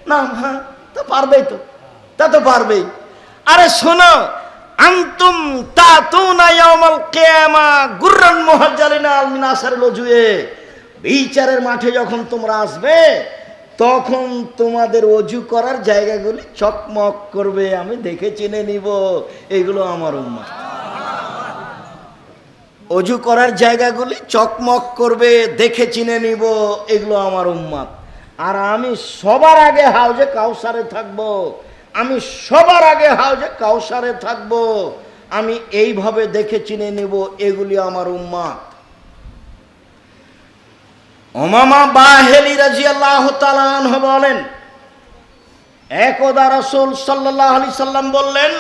না, হ্যাঁ, তো পারবেই, তো তা তো পারবেই। আরে শোনো, আনতুম তাতুনা ইয়াউমাল কিয়ামা গুররান মুহাজ্জালিনা মিন আসারিল ওজুয়ে, বিচারের মাঠে যখন তোমরা আসবে, তখন তোমাদের অজু করার জায়গাগুলি চকমক করবে, আমি দেখে চিনে নিব এগুলো আমার উম্মত। অজু করার জায়গাগুলি চকমক করবে, দেখে চিনে নিব এগুলো আমার উম্মত। আর আমি সবার আগে হাউজে কাউসারে থাকব, আমি সবার আগে হাউজে কাউসারে থাকব, আমি এইভাবে দেখে চিনে নেব এগুলি আমার উম্মত। উমামা বাহিলি রাদিয়াল্লাহু তাআলা আনহু বলেন, একদা রাসূল সাল্লাল্লাহু আলাইহি সাল্লাম বললেন,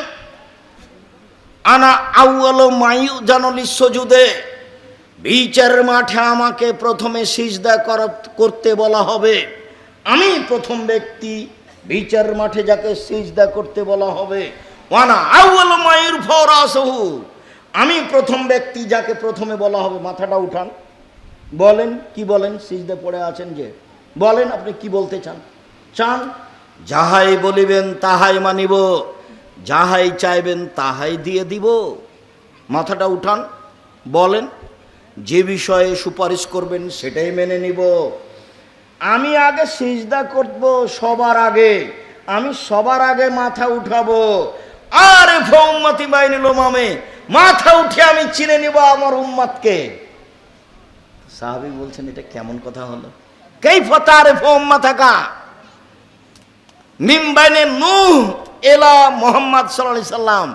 আনা আউয়ালু মাইউজানু লিসসুজুদে, বিচারের মাঠে আমাকে প্রথমে সিজদা করতে বলা হবে, আমি প্রথম ব্যক্তি বিচারের মাঠে যাকে সিজদা করতে বলা হবে। ওয়ানা আউয়ালু মা ইরফাউ রাসুহু, আমি প্রথম ব্যক্তি যাকে প্রথমে বলা হবে মাথাটা উঠান, বলেন কি বলেন, সিজদা পড়ে আছেন যে, বলেন আপনি কি বলতে চান। যাহাই বলিবেন তাহাই মানিব, যাহাই চাইবেন তাহাই দিয়ে দিব। মাথাটা উঠান, বলেন যে বিষয়ে সুপারিশ করবেন সেটাই মেনে নিব। আমি আগে সিজদা করব, সবার আগে আমি সবার আগে মাথা উঠাবো। আরে উম্মতি বাইনিল মামে, মাথা উঠে আমি চিনে নিব আমার উম্মতকে। সাহাবী বলছেন এটা কেমন কথা হলো? কাইফা তারিফু উম্মাতাকা মিন বাইনে নূহ ইলা মুহাম্মদ সাল্লাল্লাহু আলাইহি সাল্লাম,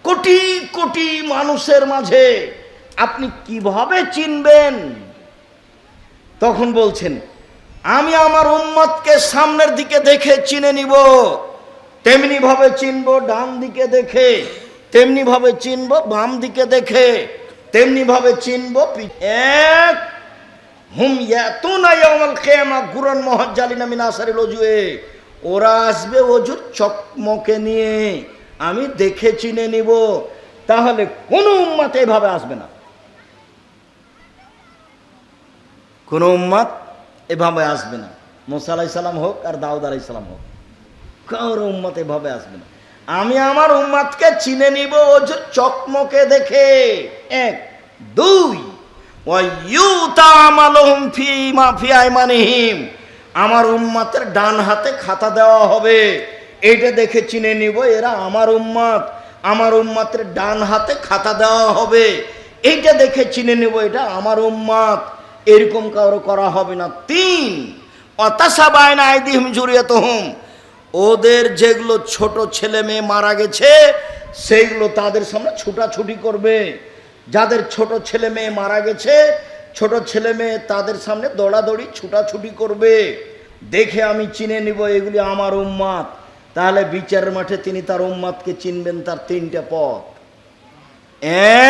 কোটি কোটি মানুষের মাঝে আপনি কিভাবে চিনবেন? তখন বলছেন আমি আমার উম্মতকে সামনের দিকে দেখে চিনে নিব, তেমনি ভাবে চিনব ডান দিকে দেখে, তেমনি ভাবে চিনব বাম দিকে দেখে, তেমনি ভাবে চিনব এক হুম ইয়াতুনা ইয়াউমাল কিয়ামা গুরান মুহাজ্জালিনা মিন আসারিল ওজুয়ে, ওরা আসবে ওজুর চকমকে নিয়ে, আমি দেখে চিনে নিব। তাহলে কোন উম্মত এভাবে আসবে না, কোন উম্মত এভাবে আসবে না। মুসা আলাইহিস সালাম হোক আর দাউদ আলাইহিস সালাম হোক, কারো উম্মত এভাবে আসবে না। আমি আমার উম্মতকে চিনে নিব ওজুর চকমকে দেখে, এক। দুই, ওয়ায়ুতামালুহুম ফিমা ফি আইমানিহিম, আমার উম্মতের ডান হাতে খাতা দেওয়া হবে, এইটা দেখে চিনে নিব এরা আমার উম্মত। আমার উম্মতের ডান হাতে খাতা দেওয়া হবে, এইটা দেখে চিনে নিব এটা আমার উম্মত। এরকম কারো করা হবে না। তিন, অতাসাবায়না আইদিহিম যুরিয়াতুহুম, ওদের যেগুলো ছোট ছেলে মেয়ে মারা গেছে সেইগুলো তাদের সামনে ছুটাছুটি করবে। যাদের ছোট ছেলে মেয়ে মারা গেছে, ছোট ছেলে মেয়ে তাদের সামনে দৌড়াদৌড়ি ছুটাছুটি করবে, দেখে আমি চিনে নিব এগুলি আমার উম্মত। তাহলে বিচারের মাঠে তিনি তার উম্মতকে চিনবেন তার তিনটা পথ।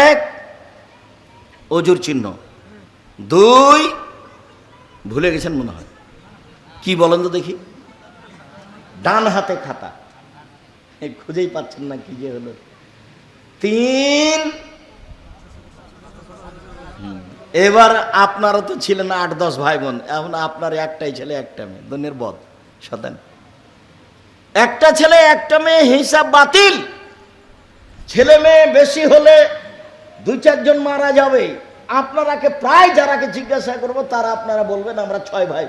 এক, অজুর চিহ্ন। দুই, ভুলে গেছেন মনে হয়, কি বলেন তো দেখি? ডান হাতে খাতা, খুঁজেই পাচ্ছেন না কি যে হলো। তিন, এবার আপনারা তো ছিলেন 8-10 ভাই বোন, এখন আপনার একটাই ছেলে একটা মেয়ে, দুনিয়ার বদ শতান, একটা ছেলে একটা মেয়ে, হিসাব বাতিল। ছেলে মেয়ে বেশি হলে 2-4 জন মারা যাবে। আপনারাকে প্রায় যারাকে জিজ্ঞাসা করবো তারা আপনারা বলবেন আমরা 6 ভাই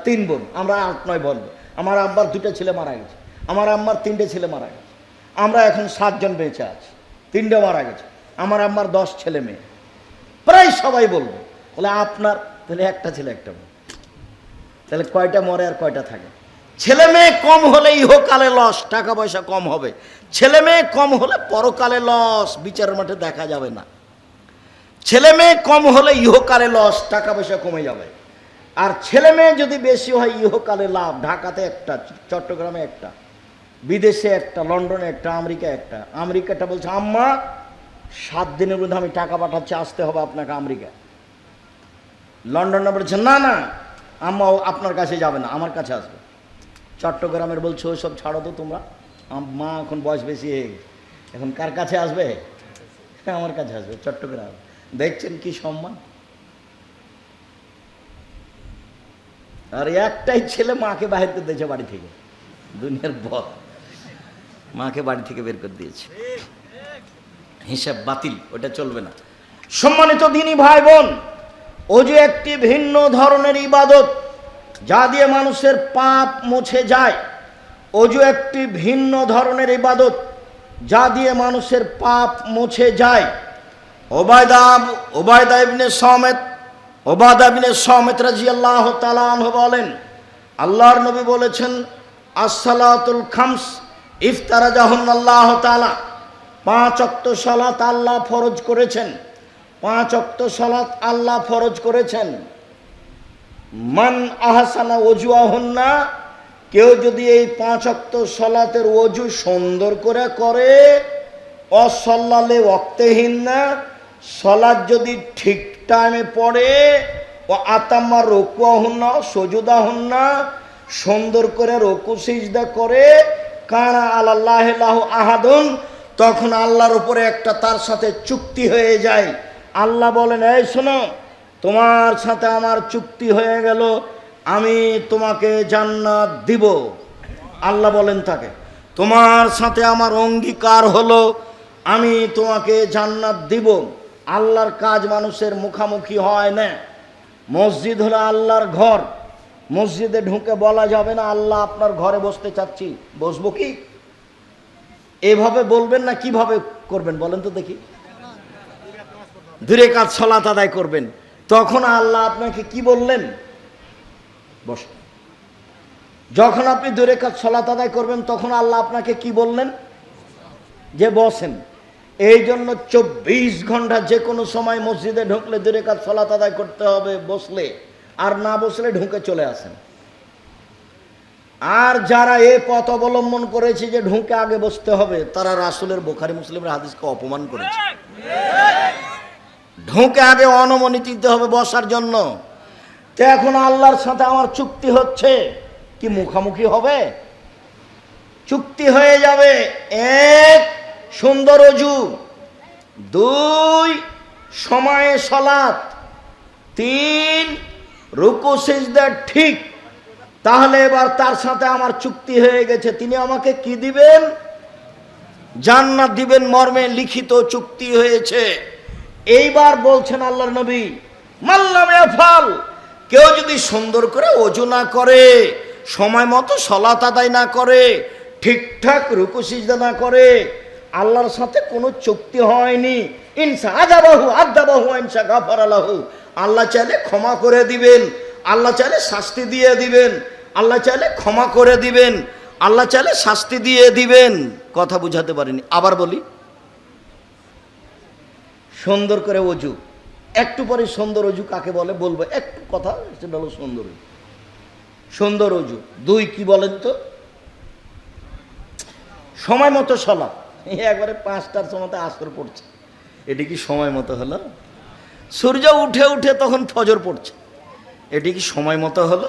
3 বোন, আমরা 8-9 বলবো। আমার আব্বার 2টা ছেলে মারা গেছে, আমার আম্মার 3টে ছেলে মারা গেছে, আমরা এখন 7 জন বেঁচে আছি, 3টে মারা গেছে, আমার আম্মার 10 ছেলে মেয়ে। প্রায় সবাই বলবো, বলে আপনার তাহলে একটা ছেলে একটা মেয়ে, তাহলে কয়টা মরে আর কয়টা থাকে? ছেলে মেয়ে কম হলে ইহকালে লস, টাকা পয়সা কম হবে। ছেলে মেয়ে কম হলে পরকালে লস, বিচারের মাঠে দেখা যাবে না। ছেলে মেয়ে কম হলে ইহকালে লস, টাকা পয়সা কমে যাবে। আর ছেলে মেয়ে যদি বেশি হয় ইহকালে লাভ। ঢাকাতে একটা, চট্টগ্রামে একটা, বিদেশে একটা, লন্ডনে একটা, আমেরিকা একটা। আমেরিকাটা বলছে আম্মা 7 দিনের মধ্যে আমি টাকা পাঠাচ্ছি, আসতে হবে আপনাকে আমেরিকা। লন্ডনে বলছে না না আম্মা আপনার কাছে যাবে না, আমার কাছে আসবে। চট্টগ্রামের বলছে ওইসব ছাড়ো তো তোমরা, মা এখন বয়স বেশি হয়ে গেছে, এখন কার কাছে আসবে? আমার কাছে আসবে। চট্টগ্রাম দেখছেন কি সম্মান। আর একটাই ছেলে মাকে বাহির করে দিয়েছে বাড়ি থেকে, দুনিয়ার বদ, মাকে বাড়ি থেকে বের করে দিয়েছে। হিসাব বাতিল, ওটা চলবে না। সম্মানিত দিনী ভাই বোন, ওযু একটি ভিন্ন ধরনের ইবাদত যা দিয়ে মানুষের পাপ মুছে যায়। ওযু একটি ভিন্ন ধরনের ইবাদত যা দিয়ে মানুষের পাপ মুছে যায়। ওবায়দা ইবনে সামিত রাদিয়াল্লাহু তাআলা আনহু বলেন, আল্লাহর নবী বলেছেন as-salatul খামস ইফতারাজাহুল্লাহু তাআলা, 5 ওয়াক্ত সালাত আল্লাহ ফরজ করেছেন। 5 ওয়াক্ত সালাত আল্লাহ ফরজ করেছেন। মান আহসানা ওযুআহুন্না, কেউ যদি এই 5 ওয়াক্ত সালাতের ওযু সুন্দর করে করে, অসাল্লালে ওয়াক্তেহিন্না, সালাত যদি ঠিক টাইমে পড়ে, ও আতাম্মা রুকুআহুন্না সুজুদাহুন্না, সুন্দর করে রুকু সিজদা করে, কানা আলাল্লাহি লাহু আহাদুন, তখন আল্লাহর উপরে একটা তার সাথে চুক্তি হয়ে যায়। আল্লাহ বলেন এই শোনো, তোমার সাথে আমার চুক্তি হয়ে গেল, আমি তোমাকে জান্নাত দিব। আল্লাহ বলেন তাকে, তোমার সাথে আমার অঙ্গীকার হলো আমি তোমাকে জান্নাত দিব। আল্লাহর কাজ মানুষের মুখামুখি হয় না। মসজিদ হলো আল্লাহর ঘর, মসজিদে ঢুকে বলা যাবে না আল্লাহ আপনার ঘরে বসতে চাচ্ছি, বসবো কি? এভাবে বলবেন না কিভাবে করবেন বলেন তো দেখি? 2 রাকাত সালাত আদায় করবেন, তখন আল্লাহ আপনাকে কি বললেন? বস। যখন আপনি 2 রাকাত সালাত আদায় করবেন তখন আল্লাহ আপনাকে কি বললেন? যে বসেন। এই জন্য 24 ঘন্টা যে কোনো সময় মসজিদে ঢুকলে 2 রাকাত সালাত আদায় করতে হবে বসলে, আর না বসলে ঢুকে চলে আসেন। আর যারা এই পথ অবলম্বন করেছে যে ঢুকে আগে বসতে হবে, তারা রাসূলের বুখারী মুসলিমের হাদিসকে অপমান করেছে। ঢুকে আগে অনুমতি দিতে হবে বসার জন্য। তো এখন আল্লাহর সাথে আমার চুক্তি হচ্ছে, কি মুখামুখি হবে? চুক্তি হয়ে যাবে। 1 সুন্দর ওযু, 2 সময়ে সালাত, 3 রুকু সিজদা ঠিক। তাহলে এবার তার সাথে আমার চুক্তি হয়ে গেছে, তিনি আমাকে কি দিবেন? জান্নাত দিবেন মর্মে লিখিত চুক্তি হয়েছে। এইবার বলছেন আল্লাহর নবী, মাল্লাম ইয়াফাল, কেউ যদি সুন্দর করে ওযু না করে, সময় মতো সালাত আদায় না করে, ঠিকঠাক রুকু সিজদা না করে, আল্লাহর সাথে কোনো চুক্তি হয়নি। ইনসা আযাবাহু আযাবাহু ইনসা গাফারা লাহু, আল্লাহ চাইলে ক্ষমা করে দিবেন, আল্লাহ চাইলে শাস্তি দিয়ে দিবেন, আল্লাহ চাইলে ক্ষমা করে দিবেন, আল্লাহ চাইলে শাস্তি দিয়ে দিবেন। কথা বুঝাতে পারিনি, আবার বলি। সুন্দর করে ওযু, একটু পরে সুন্দর ওযু কাকে বলে বলবো, একটু কথা, সেটা হলো সুন্দর ওযু। সুন্দর ওযু। 2 কি বলেন তো? সময় মতো সালাত। একবারে 5টার সময়তে আসর পড়ছে, এটি কি সময় মতো হলো? সূর্য উঠে উঠে তখন ফজর পড়ছে, এটি কি সময় মতো হলো?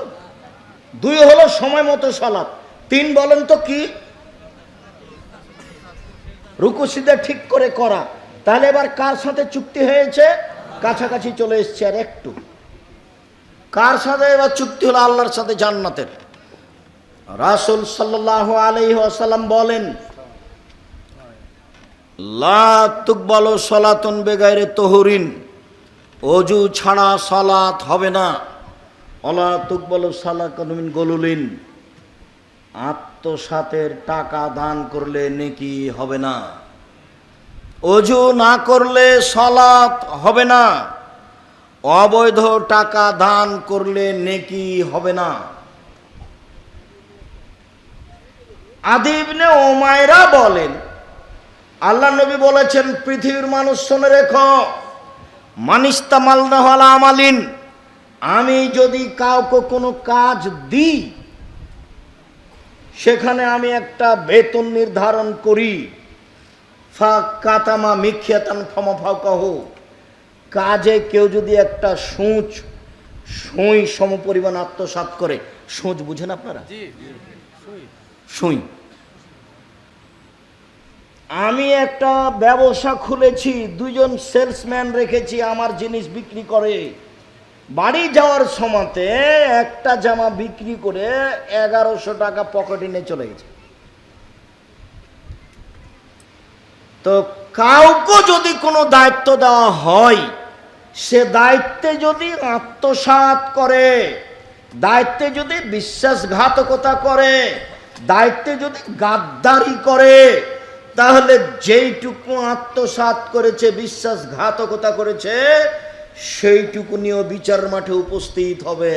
2 হলো সময় মতো সালাত। 3 বলেন তো কি? রুকু সিজদা ঠিক করে করা। তাহলে এবার কার সাথে চুক্তি হয়েছে? কাছাকাছি চলে এসছে আর একটু। কার সাথে এবার চুক্তি হলো? আল্লাহর সাথে, জান্নাতের। রাসূল সাল্লাল্লাহু আলাইহি ওয়াসাল্লাম বলেন, লা তুকবালু সালাতুন বিগাইরি তুহুরিন, ওযু ছাড়া সালাত হবে না। ওয়ালা তুকবালু সালাতুন মিন গুলুলিন, আত্মসাতের টাকা দান করলে নেকি হবে না। ওযু না করলে সালাত হবে না, অবৈধ টাকা দান করলে নেকি হবে না। আদি ইবনে উমাইরা বলেন, আল্লাহ নবী বলেছেন, পৃথিবীর মানুষ শুনে রেখো, মানিস্তামালনাহু আলা আমালিন, আমি যদি কাউকে কোনো কাজ দিই, সেখানে আমি একটা বেতন নির্ধারণ করি, ফাকাতামা মিখিয়াতান ফামাফাকাহু, কাজে কেউ যদি একটা সুই সমপরিমাণ আত্মসাৎ করে, সুঁচ বুঝেন আপনারা? সুই। আমি একটা ব্যবসা খুলেছি, 2 জন সেলসম্যান রেখেছি, আমার জিনিস বিক্রি করে। বাড়ি যাওয়ার সময়তে একটা জামা বিক্রি করে 1100 টাকা পকেটে নিয়ে চলে গেছে। তো কাউকে যদি কোনো দায়িত্ব দেওয়া হয়, সে দায়িত্বে যদি আত্মসাৎ করে, দায়িত্বে যদি বিশ্বাসঘাতকতা করে, দায়িত্বে যদি গাদ্দারি করে, তাহলে যেইটুকু আত্মসাৎ করেছে, বিশ্বাসঘাতকতা করেছে, সেইটুকু নিয়েও বিচার মাঠে উপস্থিত হবে।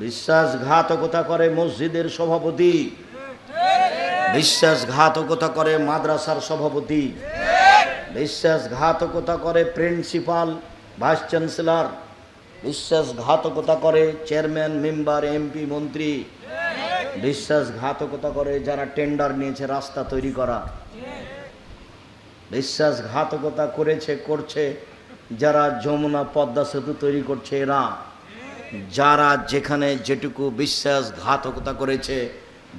বিশ্বাসঘাতকতা করে মসজিদের সভাপতি, বিশ্বাসঘাতকতা করে মাদ্রাসার সভাপতি, বিশ্বাসঘাতকতা করে প্রিন্সিপাল, ভাইস চ্যান্সেলর, বিশ্বাসঘাতকতা করে চেয়ারম্যান, মেম্বার, এমপি, মন্ত্রী, বিশ্বাসঘাতকতা করে যারা টেন্ডার নিয়েছে রাস্তা তৈরি করা, বিশ্বাসঘাতকতা করছে যারা যমুনা পদ্মা সেতু তৈরি করছে, এরা যারা যেখানে যেটুকু বিশ্বাসঘাতকতা করেছে,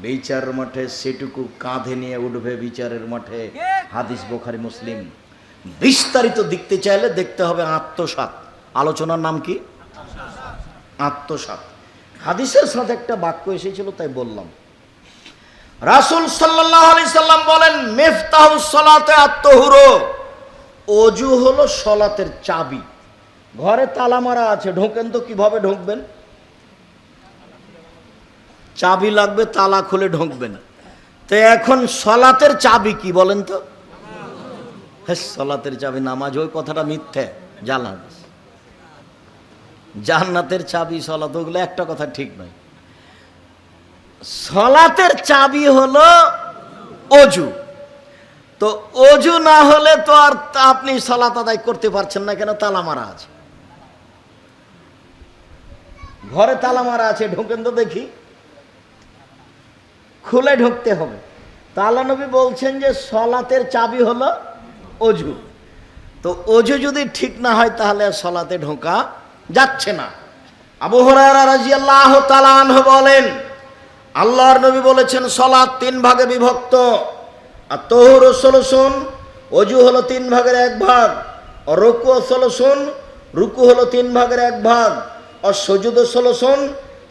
বিচারের মাঠে সেটুকু কাঁধে নিয়ে উঠবে বিচারের মাঠে। হাদিস বুখারী মুসলিম। বিস্তারিত দেখতে চাইলে দেখতে হবে আত্মসাৎ। আলোচনার নাম কি? আত্মসাৎ। হাদিসের সাথে একটা বাক্য এসেছিল তাই বললাম। রাসূল সাল্লাল্লাহু আলাইহি সাল্লাম বলেন, মিফতাহুস সালাতে আত-তাহুর, ওযু হলো সালাতের চাবি। ঘরে তালা মারা আছে, ঢোকেন তো কিভাবে ঢুকবেন? চাবি লাগবে, তালা খুলে ঢুকবেন। তো এখন সালাতের চাবি কি বলেন তো? হ্যাঁ, সালাতের চাবি নামাজ, ওই কথাটা মিথ্যে, জালাল। জান্নাতের চাবি সালাত, ওগুলো একটা কথা ঠিক নয়। সালাতের চাবি হলো ওযু। তো ওযু না হলে তো আর আপনি সালাত আদায় করতে পারছেন না, কেন? তালা মারা আছে, ঘরে তালা মারা আছে, ঢোকেন তো দেখি। খুলে ঢুকতে হবে। তাআলা নবী বলছেন যে সালাতের চাবি হলো ওযু। তো ওযু যদি ঠিক না হয় তাহলে সালাতে ঢোকা যাচ্ছে না। আবু হুরায়রা রাদিয়াল্লাহু তাআলা আনহু বলেন, আল্লাহর নবী বলেছেন সালাত 3 ভাগে বিভক্ত। আর তাহুর সলসুন, ওযু হলো 3 ভাগের 1 ভাগ। আর রুকু সলসুন, রুকু হলো 3 ভাগের 1 ভাগ। আর সুজুদ সলসুন,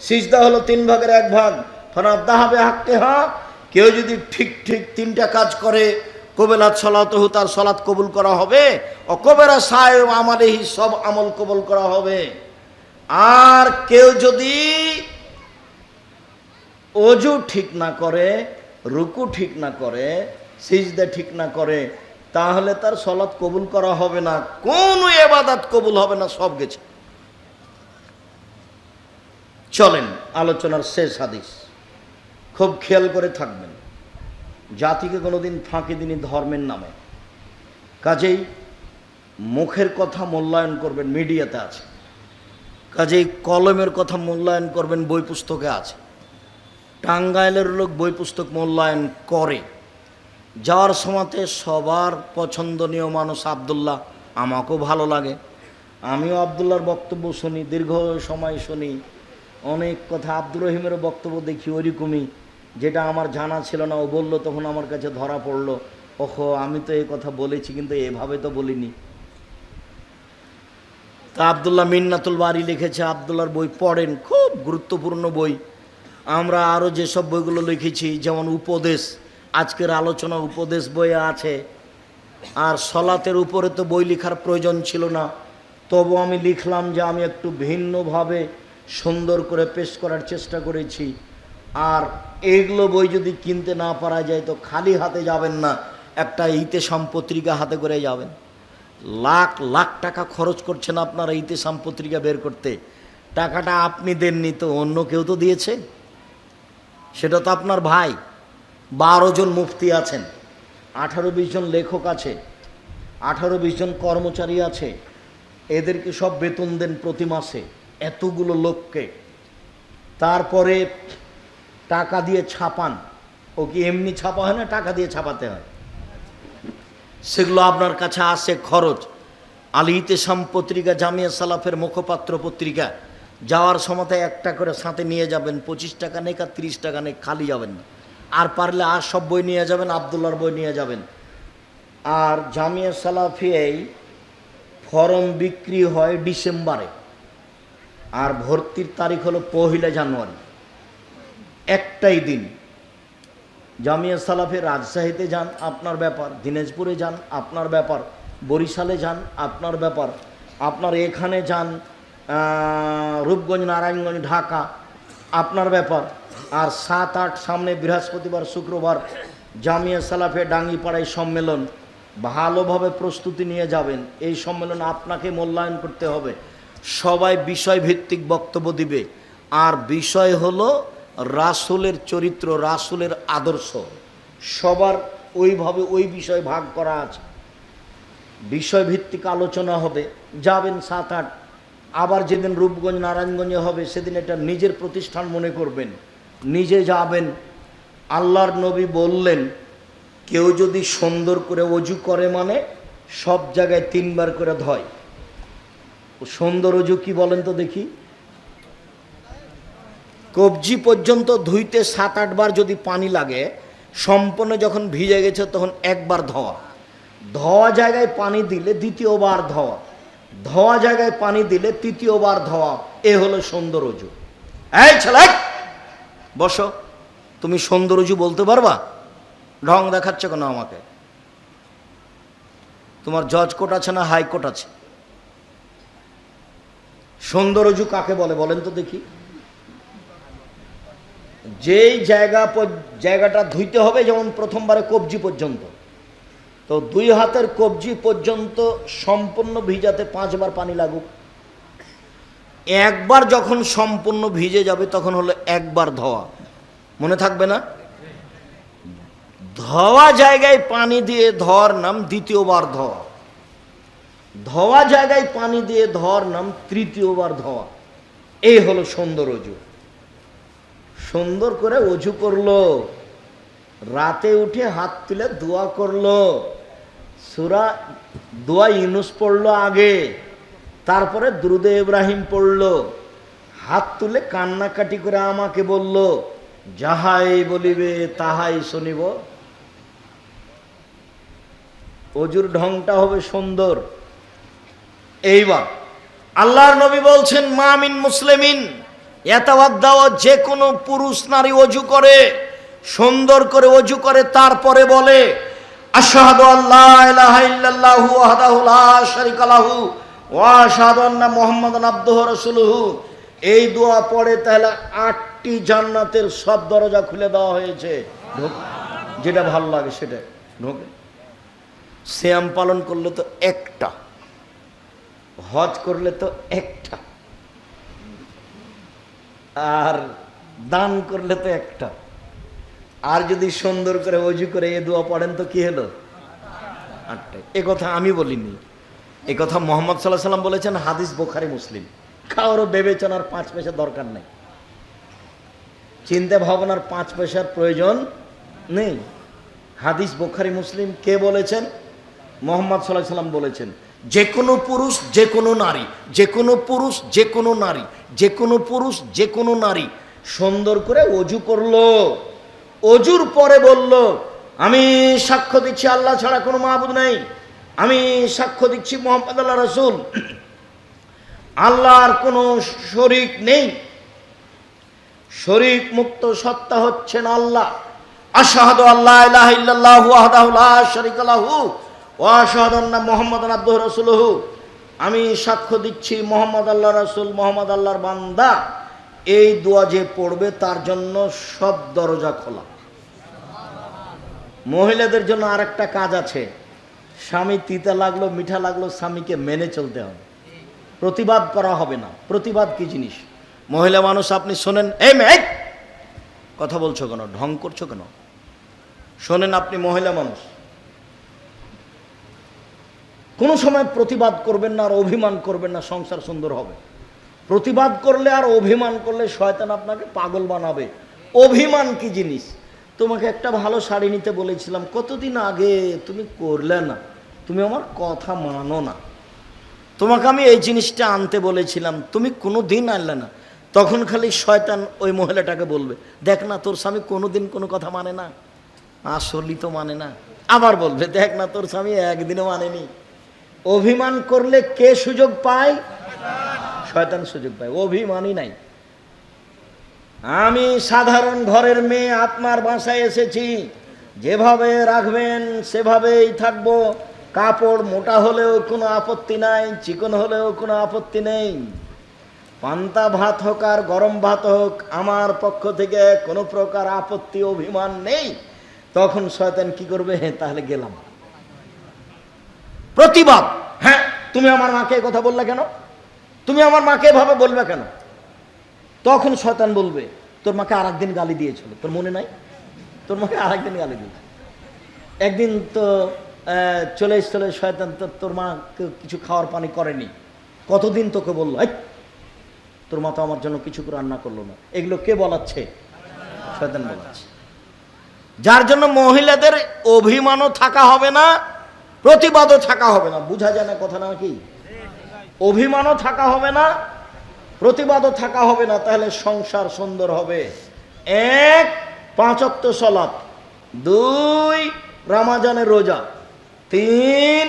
সিজদা হলো 3 ভাগের 1 ভাগ। ফানাদাহাবে হাক্কিহা, কেউ যদি ঠিক ঠিক 3টা কাজ করে, কবেলাত সালাতুহু, তার সালাত কবুল করা হবে। ও কবেরা সায় আমালিহি, সব আমল কবুল করা হবে। আর কেউ যদি ওযু ঠিক না করে, রুকু ঠিক না করে, সিজদা ঠিক না করে, তাহলে তার সালাত কবুল করা হবে না, কোনো ইবাদত কবুল হবে না, সব গেছে। চলেন আলোচনার শেষ হাদিস, খুব খেয়াল করে থাকবেন। জাতিকে কোনোদিন ফাঁকি দিনই ধর্মের নামে। কাজেই মুখের কথা মূল্যায়ন করবেন, মিডিয়াতে আছে। কাজেই কলমের কথা মূল্যায়ন করবেন, বই পুস্তকে আছে। টাঙ্গাইলের লোক বই পুস্তক মূল্যায়ন করে। যাওয়ার সময়তে সবার পছন্দনীয় মানুষ আব্দুল্লাহ, আমাকেও ভালো লাগে, আমিও আব্দুল্লাহর বক্তব্য শুনি, দীর্ঘ সময় শুনি। অনেক কথা, আব্দুর রহিমের বক্তব্য দেখি ওইরকমই, যেটা আমার জানা ছিল না, ও বললো, তখন আমার কাছে ধরা পড়লো, ওহো আমি তো এই কথা বলেছি, কিন্তু এভাবে তো বলিনি। তা আব্দুল্লাহ মিন্নাতুল বারি লিখেছে, আব্দুল্লাহর বই পড়েন, খুব গুরুত্বপূর্ণ বই। আমরা আরও যেসব বইগুলো লিখেছি, যেমন উপদেশ, আজকের আলোচনা উপদেশ বইয়ে আছে। আর সলাতের উপরে তো বই লেখার প্রয়োজন ছিল না, তবু আমি লিখলাম যে আমি একটু ভিন্নভাবে সুন্দর করে পেশ করার চেষ্টা করেছি। আর এগুলো বই যদি কিনতে না পারা যায় তো খালি হাতে যাবেন না, একটা ইতেসাম পত্রিকা হাতে করে যাবেন। লাখ লাখ টাকা খরচ করছেন আপনারা ইতেসাম পত্রিকা বের করতে, টাকাটা আপনি দেননি তো অন্য কেউ তো দিয়েছে, সেটা তো আপনার ভাই। 12 জন মুফতি আছেন, 18-20 জন লেখক আছে, 18-20 জন কর্মচারী আছে, এদেরকে সব বেতন দেন প্রতি মাসে, এতগুলো লোককে। তারপরে টাকা দিয়ে ছাপান, ও কি এমনি ছাপা হয় না, টাকা দিয়ে ছাপাতে হয়। সেগুলো আপনার কাছে আসে খরচ। আল ইতেসাম পত্রিকা জামিয়া সালাফের মুখপাত্র পত্রিকা, যাওয়ার সময় একটা করে সাথে নিয়ে যাবেন, 25 টাকা নেই আর 30 টাকা নেই, খালি যাবেন না। আর পারলে আর সব বই নিয়ে যাবেন, আব্দুল্লাহর বই নিয়ে যাবেন। আর জামিয়া সালাফিয়ায় ফরম বিক্রি হয় ডিসেম্বরে, আর ভর্তির তারিখ হলো 1 জানুয়ারি, একটাই দিন। জামিয়া সালাফে রাজশাহীতে যান, আপনার ব্যাপার, দিনাজপুরে যান, আপনার ব্যাপার, বরিশালে যান, আপনার ব্যাপার, আপনার এখানে যান, রূপগঞ্জ, নারায়ণগঞ্জ, ঢাকা, আপনার ব্যাপার। আর 7-8 সামনে বৃহস্পতিবার শুক্রবার জামিয়া সালাফে ডাঙ্গিপাড়ায় সম্মেলন, ভালোভাবে প্রস্তুতি নিয়ে যাবেন। এই সম্মেলন আপনাকে মূল্যায়ন করতে হবে, সবাই বিষয়ভিত্তিক বক্তব্য দিবে। আর বিষয় হলো রাসূলের চরিত্র, রাসূলের আদর্শ, সবার ওইভাবে ওই বিষয় ভাগ করা আছে। বিষয়ভিত্তিক আলোচনা হবে, যাবেন 7-8। আবার যেদিন রূপগঞ্জ নারায়ণগঞ্জে হবে সেদিন এটা নিজের প্রতিষ্ঠান মনে করবেন, নিজে যাবেন। আল্লাহর নবী বললেন, কেউ যদি সুন্দর করে ওযু করে, মানে সব জায়গায় 3 বার করে ধয়। সুন্দর ওযু কি বলেন তো দেখি? কবজি পর্যন্ত ধুইতে 7-8 বার যদি পানি লাগে, সম্পূর্ণ যখন ভিজে গেছে তখন 1 বার ধোয়া, ধোয়া জায়গায় পানি দিলে 2য় বার ধোয়া, ধোয়া জায়গায় পানি দিলে 3য় বার ধোয়া। এ হলো সুন্দর ওযু। এই ছেলে বসো, তুমি সুন্দর অজু বলতে পারবা? ঢং দেখাচ্ছ কেন আমাকে? তোমার জজ কোর্ট আছে না হাইকোর্ট আছে? সুন্দর অজু কাকে বলে বলেন তো দেখি? যেই জায়গাটা ধুইতে হবে, যেমন প্রথমবারে কবজি পর্যন্ত, তো 2 হাতের কবজি পর্যন্ত সম্পূর্ণ ভিজাতে 5 বার পানি লাগুক। একবার যখন সম্পূর্ণ ভিজে যাবে তখন হলো একবার ধোয়া, মনে থাকবে না? ধোয়া জায়গায় পানি দিয়ে ধোয়ার নাম দ্বিতীয়বার ধোয়া, ধোয়া জায়গায় পানি দিয়ে ধোয়ার নাম তৃতীয়বার ধোয়া। এই হলো সুন্দর অজু। সুন্দর করে অজু করলো, রাতে উঠে হাত তুলে দোয়া করলো, সূরা দোয়া ইউনুস পড়লো আগে, তারপরে দুরুদে ইব্রাহিম পড়লো, হাত তুলে কান্নাকাটি করে আমাকে বলল, যাহাই বলিবে তাহাই শুনিব। অজুর ঢংটা হবে সুন্দর। এইবার আল্লাহর নবী বলছেন, মামিন মুসলিমিন ইয়াতাওয়াদ্দাউ, যে কোনো পুরুষ নারী অজু করে, সুন্দর করে অজু করে, তারপরে বলে আশহাদু আল্লা ইলাহা ইল্লাল্লাহু ওয়াহদাহু লা শারীকা লাহু ওয়া আশহাদু আন্না মুহাম্মাদান আবদুহু ওয়া রাসূলুহু, এই দোয়া পড়ে, তাহলে 8টি জান্নাতের সব দরজা খুলে দেওয়া হয়েছে। যেটা ভালো লাগে সেটা ঢোকে। সিয়াম পালন করলে তো একটা, হজ করলে তো একটা, আর দান করলে তো একটা, আর যদি সুন্দর করে অজু করে এ দোয়া পড়েন তো কি হলো? 8টা। এ কথা আমি বলিনি, এ কথা মুহাম্মদ সাল্লাল্লাহু আলাইহি ওয়াসাল্লাম বলেছেন, হাদিস বুখারী মুসলিম। কারো বিবেচনার 5 পয়সা দরকার নেই, চিন্তা ভাবনার 5 পয়সার প্রয়োজন নেই। হাদিস বুখারী মুসলিম। কে বলেছেন? মুহাম্মদ সাল্লাল্লাহু আলাইহি ওয়াসাল্লাম বলেছেন, যে কোনো পুরুষ যে কোনো নারী, যে কোনো পুরুষ যে কোনো নারী, যে কোনো পুরুষ যে কোনো নারী সুন্দর করে অজু করলো, অজুর পরে বলল, আমি সাক্ষ্য দিচ্ছি আল্লাহ ছাড়া কোনো মাবুদ নেই, আমি সাক্ষ্য দিচ্ছি মুহাম্মদ আল্লাহ রাসূল, আল্লাহর কোনো শরীক নেই, শরীক মুক্ত সত্তা হচ্ছেন আল্লাহ। আশহাদু আল্লা ইলাহা ইল্লাল্লাহু ওয়াহদাহু লা শারীকা লাহু ওয়া আশহাদু আন্না মুহাম্মাদান আবদুহু ওয়া রাসূলুহু, আমি সাক্ষ্য দিচ্ছি মুহাম্মদ আল্লাহ রাসূল, মুহাম্মদ আল্লাহর বান্দা। এই দোয়া যে পড়বে তার জন্য সব দরজা খোলা। মহিলাদের জন্য আরেকটা কাজ আছে, স্বামী তিতা লাগলো মিঠা লাগলো স্বামীকে মেনে চলতে হবে, প্রতিবাদ করা হবে না। প্রতিবাদ কি জিনিস? মহিলা মানুষ, আপনি শোনেন, এই মেয়ে কথা বলছো কেন, ঢং করছো কেন? শোনেন, আপনি মহিলা মানুষ, কোনো সময় প্রতিবাদ করবেন না আর অভিমান করবেন না, সংসার সুন্দর হবে। প্রতিবাদ করলে আর অভিমান করলে শয়তান আপনাকে পাগল বানাবে। অভিমান কি জিনিস? তোমাকে একটা ভালো শাড়ি নিতে বলেছিলাম কতদিন আগে, তুমি করলে না, তুমি আমার কথা মানো না। তোমাকে আমি এই জিনিসটা আনতে বলেছিলাম, তুমি কোনো দিন আনলে না। তখন খালি শয়তান ওই মহিলাটাকে বলবে, দেখ না তোর স্বামী কোনো দিন কোনো কথা মানে না, আসলেই তো মানে না। আবার বলবে, দেখ না তোর স্বামী একদিনও মানেনি। অভিমান করলে কে সুযোগ পায়? শয়তান সুযোগ পায়। অভিমানই নাই। আমি সাধারণ ঘরের মেয়ে, আপনার বাসায় এসেছি, যেভাবে রাখবেন সেভাবেই থাকবো। কাপড় মোটা হলেও কোনো আপত্তি নাই, চিকন হলেও কোনো আপত্তি নেই। পান্তা ভাত হোক আর গরম ভাত হোক, আমার পক্ষ থেকে কোনো প্রকার আপত্তি অভিমান নেই। তখন শয়তান কি করবে? তাহলে গেলাম। প্রতিবাদ, হ্যাঁ তুমি আমার মাকে কথা বললে কেন, তুমি আমার মাকে এভাবে বলবে কেন? তখন শয়তান বলবে, তোর মাকে আর একদিন গালি দিয়েছিল, তোর মনে নাই? তোর মাকে আর একদিন গালি দিয়েছিল। একদিন তো চলে এসেছিল শয়তান, তোর মা কিছু খাওয়ার পানি করেনি, কতদিন তোকে বললো, তোর মা তো আমার জন্য কিছু রান্না করলো না। এগুলো কে বলাচ্ছে? শয়তান বলাচ্ছে। যার জন্য মহিলাদের অভিমানও থাকা হবে না, প্রতিবাদও থাকা হবে না। বুঝা যায় না কথা না কি? অভিমানও থাকা হবে না, প্রতিবাদও থাকা হবে না, তাহলে সংসার সুন্দর হবে। 1 5 ওয়াক্ত সালাত, 2 রমজানের রোজা, 3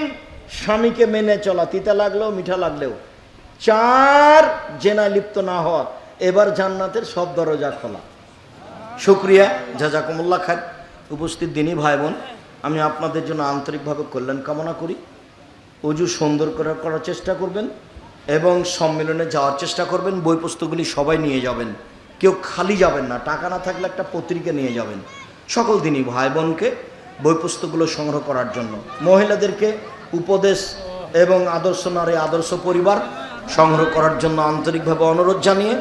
স্বামীকে মেনে চলা, তিতা লাগলেও মিঠা লাগলেও, 4 জেনায় লিপ্ত না হওয়া। এবার জান্নাতের সব দরজা খোলা। শুক্রিয়া, জাজাকুমুল্লাহ খায়ের। উপস্থিত দিনী ভাই বোন, আমি আপনাদের জন্য আন্তরিকভাবে কল্যাণ কামনা করি। অজু সুন্দর করে করার চেষ্টা করবেন এবং সম্মেলনে যাওয়ার চেষ্টা করবেন। বই পুস্তকগুলি সবাই নিয়ে যাবেন, কেউ খালি যাবেন না। টাকা না থাকলে একটা পত্রিকা নিয়ে যাবেন। সকল দিনই ভাই বোনকে বই পুস্তকগুলো সংগ্রহ করার জন্য, মহিলাদেরকে উপদেশ এবং আদর্শ নারী আদর্শ পরিবার সংগ্রহ করার জন্য আন্তরিকভাবে অনুরোধ জানিয়ে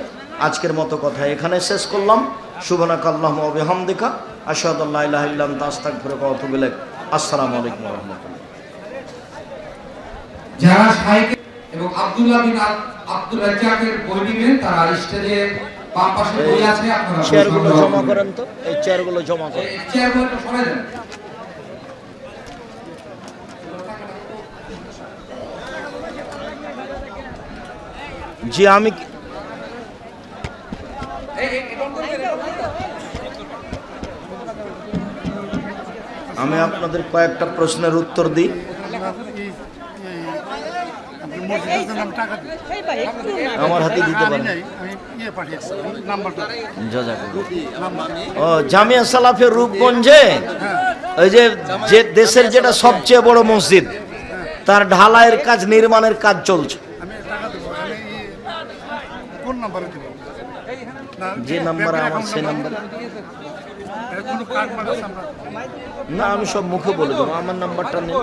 আজকের মতো কথা এখানে শেষ করলাম। সুবহানাকাল্লাহুম্মা ওয়া বিহামদিকা আশহাদু আল্লা ইলাহা ইল্লা আনতা আস্তাগফিরুকা ওয়া আতুবু ইলাইক। আসসালামু আলাইকুম ওয়া রাহমাতুল্লাহ।
যারা শাইখ এবং আব্দুল্লাহ বিন আব্দুল রাজ্জাকের বই নেবেন তারা স্টেজে বাম পাশে বই আছে, আপনারা
চেয়ারগুলো জমা করেন তো, এই চেয়ারগুলো জমা করেন।
চেয়ারগুলো একটু সরাই দেন।
জি, আমি আপনাদের কয়েকটা প্রশ্নের উত্তর দিই। আমার হাতে দিতে পারেন। ও জামিয়া সালাফের রূপগঞ্জে ওই যে দেশের যেটা সবচেয়ে বড় মসজিদ, তার ঢালাইয়ের কাজ, নির্মাণের কাজ চলছে। যে নাম্বার আমার সে নাম্বার না, আমি সব মুখে বলে দেবো, আমার নাম্বারটা নেই।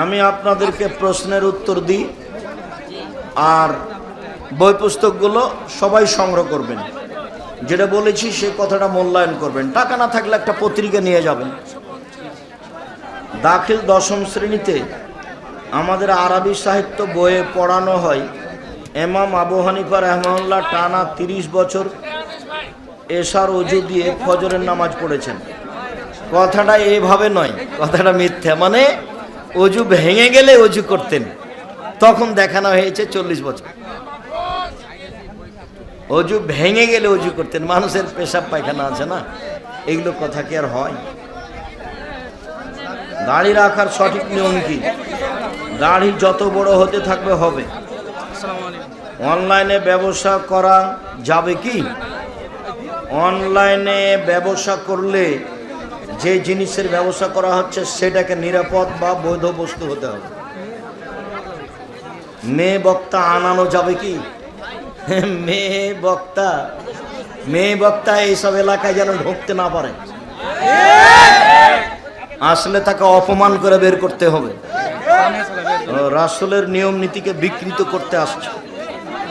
আমি আপনাদেরকে প্রশ্নের উত্তর দিই, আর বই পুস্তকগুলো সবাই সংগ্রহ করবেন। যেটা বলেছি সেই কথাটা মূল্যায়ন করবেন। টাকা না থাকলে একটা পত্রিকা নিয়ে যাবেন। দাখিল 10ম শ্রেণীতে আমাদের আরবি সাহিত্য বইয়ে পড়ানো হয় ইমাম আবু হানিফা রাহমাহুল্লাহ টানা 30 বছর এশার অজু দিয়ে ফজরের নামাজ পড়েছেন। কথাটা এইভাবে নয়, কথাটা মিথ্যা। মানে অজু ভেঙে গেলে অজু করতেন, তখন দেখানো হয়েছে 40 বছর। অজু ভেঙে গেলে অজু করতেন। মানুষের পেশাব পায়খানা আছে না, এগুলো কথা কি আর হয়? দাড়ি রাখার সঠিক নিয়ম কি? দাড়ি যত বড় হতে থাকবে হবে। অনলাইনে ব্যবসা করা যাবে কি? অনলাইনে ব্যবসা করলে যে জিনিসের ব্যবসা করা হচ্ছে সেটাকে নিরাপদ বা বৈধ বস্তু হতে হবে। মেয়ে বক্তা আনানো যাবে কি? মেয়ে বক্তা এইসব এলাকায় যেন ঢুকতে না পারে। আসলে তাকে অপমান করে বের করতে হবে। রাসূলের নিয়ম নীতিকে বিকৃত করতে আসছে।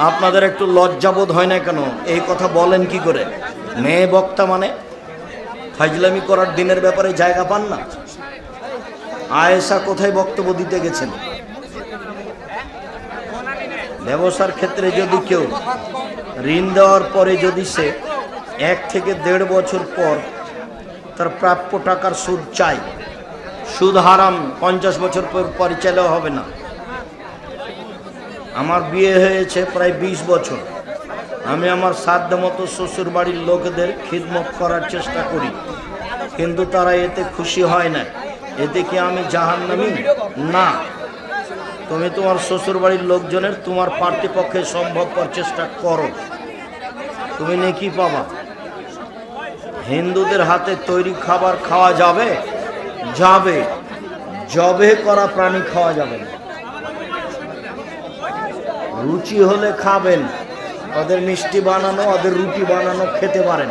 আপনাদের একটু লজ্জাবোধ হয় না কেন? এই কথা বলেন কি করে? মেয়ে বক্তা মানে ফাজলামি করার দিনের ব্যাপারে জায়গা পান না? আয়েশা কোথায় বক্তব্য দিতে গেছেন? ব্যবসার ক্ষেত্রে যদি কেউ ঋণ দেওয়ার পরে যদি সে 1 থেকে 1.5 বছর পর তার প্রাপ্য টাকার সুদ চাই, সুদ হারাম, 50 বছর পর চাইলেও হবে না। আমার বিয়ে হয়েছে প্রায় 20 বছর। আমি আমার সাধ্য মতো শ্বশুর বাড়ির লোকেদের খিদমত করার চেষ্টা করি, কিন্তু তারা এতে খুশি হয় না। এতে কি আমি জাহান্নামী? না, তুমি তোমার শ্বশুর বাড়ির লোকজনের তোমার পার্টিপক্ষে সম্ভবপর চেষ্টা করো, তুমি নেকি পাবা। হিন্দুদের হাতে তৈরি খাবার খাওয়া যাবে? যাবে। জবে করা প্রাণী খাওয়া যাবে না। রুচি হলে খাবেন, ওদের মিষ্টি বানানো, ওদের রুটি বানানো খেতে পারেন।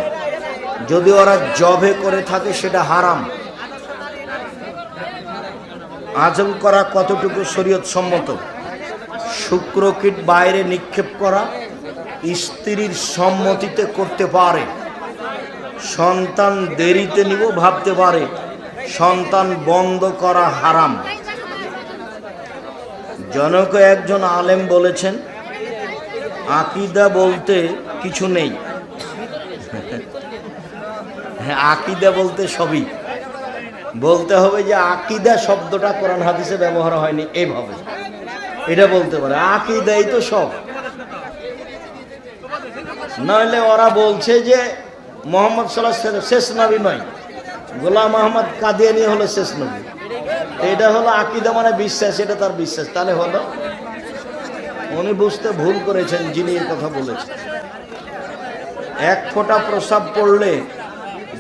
যদি ওরা জবে করে থাকে সেটা হারাম। আজম করা কতটুকু শরীয়ত সম্মত? শুক্রকীট বাইরে নিক্ষেপ করা স্ত্রীর সম্মতিতে করতে পারে। সন্তান দেরিতে নিব ভাবতে পারে, সন্তান বন্ধ করা হারাম। জনক একজন আলেম বলেছেন, আকীদা বলতে কিছু নেই। হ্যাঁ, আকীদা বলতে সবই। বলতে হবে যে আকীদা শব্দটা কোরআন হাদিসে ব্যবহার হয়নি, এইভাবে এটা বলতে পারে। আকীদাই তো সব। নইলে ওরা বলছে যে মোহাম্মদ সাল্লাল্লাহু আলাইহি ওয়াসাল্লাম শেষ নবী নয়, গোলাম আহমদ কাদিয়ানী হলো শেষ নবী। এটা হলো আকীদা মানে বিশ্বাস, এটা তার বিশ্বাস। তাহলে হলো উনি বুঝতে ভুল করেছেন যিনি এই কথা বলেছেন। এক ফোঁটা প্রস্রাব পড়লে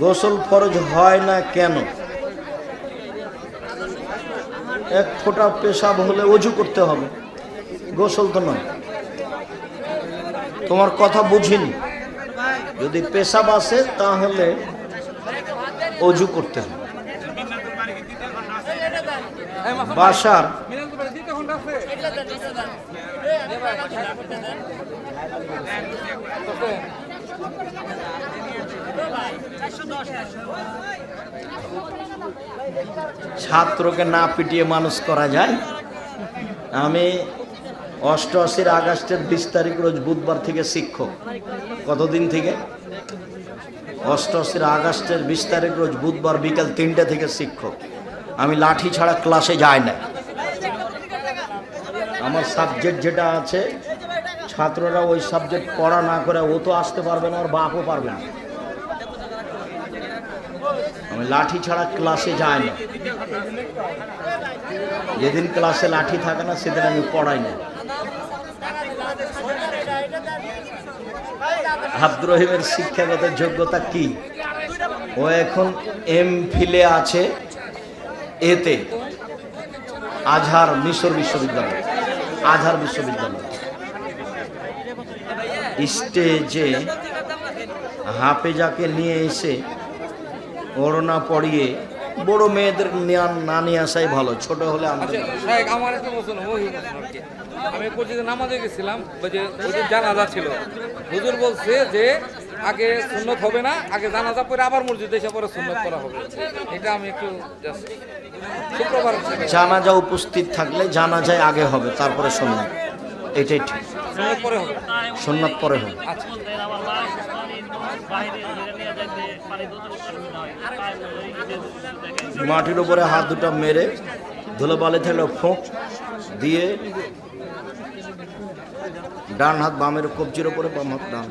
গোসল ফরজ হয় না কেন? এক ফোঁটা পেশাব হলে ওযু করতে হবে, গোসল তো নয়। তোমার কথা বুঝিনি। যদি পেশাব আসে তাহলে ওযু করতে হবে। বাসার ছাত্রকে না পিটিয়ে মানুষ করা যায়? আমি 88 আগস্টের 20 তারিখ রোজ বুধবার থেকে শিক্ষক। কতদিন থেকে? 88 আগস্টের 20 তারিখ রোজ বুধবার বিকাল 3টে থেকে শিক্ষক। আমি লাঠি ছাড়া ক্লাসে যাই না। আমার সাবজেক্ট যেটা আছে, ছাত্ররা ওই সাবজেক্ট পড়া না করে ও তো আসতে পারবে না, ওর বাপও পারবে না। আমি লাঠি ছাড়া ক্লাসে যাই না। যেদিন ক্লাসে লাঠি থাকে না সেদিন আমি পড়াই না। আব্দুর রহিমের শিক্ষাগত যোগ্যতা কি? ও এখন এমফিলে আছে এতে, আজহার মিশর বিশ্ববিদ্যালয়, আজহার বিশ্ববিদ্যালয়। স্টেজে হাফেজাকে নিয়ে এসে ওড়না পরিয়ে বড় মেয়েদের না নিয়ে আসাই ভালো, ছোট হলে আনতে না।
আমার একটা আমি মসজিদে নামাজে গেছিলাম, ওই জানাজা ছিল। হুজুর বলছে যে আগে সুন্নত হবে না, আগে জানাজা পরে আবার মসজিদে এসে পরে সুন্নত করা হবে। এটা আমি একটু শুক্রবার
জানাজা উপস্থিত থাকলে জানাজায় আগে হবে, তারপরে সুন্নত। এটাই ঠিক।
সুন্নত পরে হবে,
সুন্নত পরে হবে।
আচ্ছা।
মাটির উপরে হাত দুটো মেরে ধুলোবালি থাকলে ফোঁক দিয়ে ডান হাত বামের কবজির উপরে, বাম হাত ডান।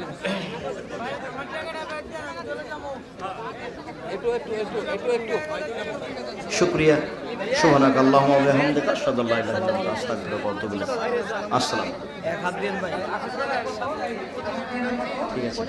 শুকরিয়া। সুবহানাক আল্লাহুম্মা ওয়া বিহামদিকা আশহাদু আল্লা ইলাহা ইল্লা আনতা আস্তাগফিরুকা ওয়া আতুবু ইলাইক। আসসালাম। ঠিক আছে।